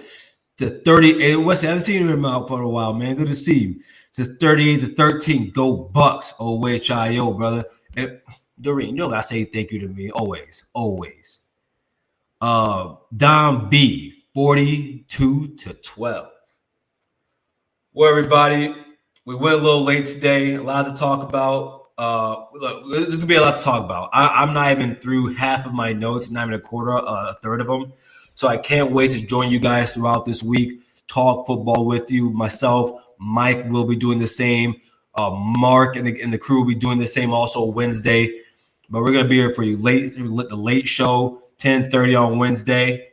to 30. Hey, Wesley, I haven't seen you out for a while, man. Good to see you. Says 38-13. Go Bucks. OHIO, brother. And Doreen, you know I say thank you to me always. Dom B, 42-12. Well, everybody, we went a little late today. A lot to talk about. Look, there's gonna be a lot to talk about. I'm not even through half of my notes, not even a third of them. So I can't wait to join you guys throughout this week, talk football with you. Myself, Mike will be doing the same. Mark and the crew will be doing the same also Wednesday. But we're gonna be here for you the late show, 10:30 on Wednesday.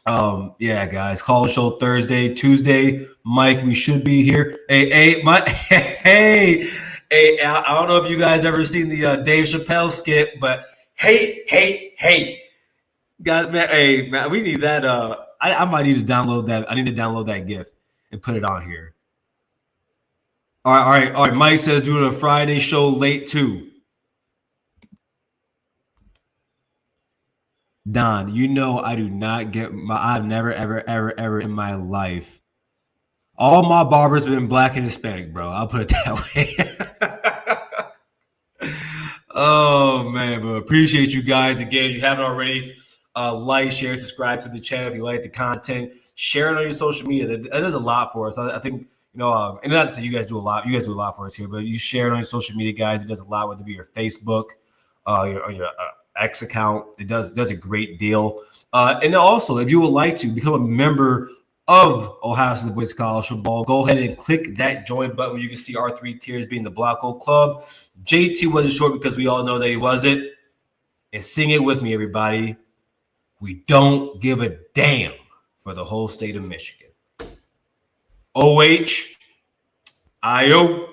Yeah, guys, call show Thursday, Tuesday. Mike, we should be here. Hey, Mike. Hey, I don't know if you guys ever seen the Dave Chappelle skit, but hey, guys, man, hey, man, we need that. I might need to download that. I need to download that GIF and put it on here. All right. Mike says do it a Friday show late too. Don, you know I do not get I've never, ever in my life. All my barbers have been black and Hispanic, bro. I'll put it that way. Oh, man, but appreciate you guys. Again, if you haven't already, like, share, subscribe to the channel if you like the content. Share it on your social media. That does a lot for us. I think, and not to say you guys do a lot. You guys do a lot for us here, but you share it on your social media, guys. It does a lot, whether it be your Facebook, your X account. It does a great deal. And also, if you would like to become a member of Ohio State Boys College Football, go ahead and click that join button where you can see our 3 tiers being the Block Hole Club. JT wasn't short because we all know that he wasn't. And sing it with me, everybody. We don't give a damn for the whole state of Michigan. OH, IO.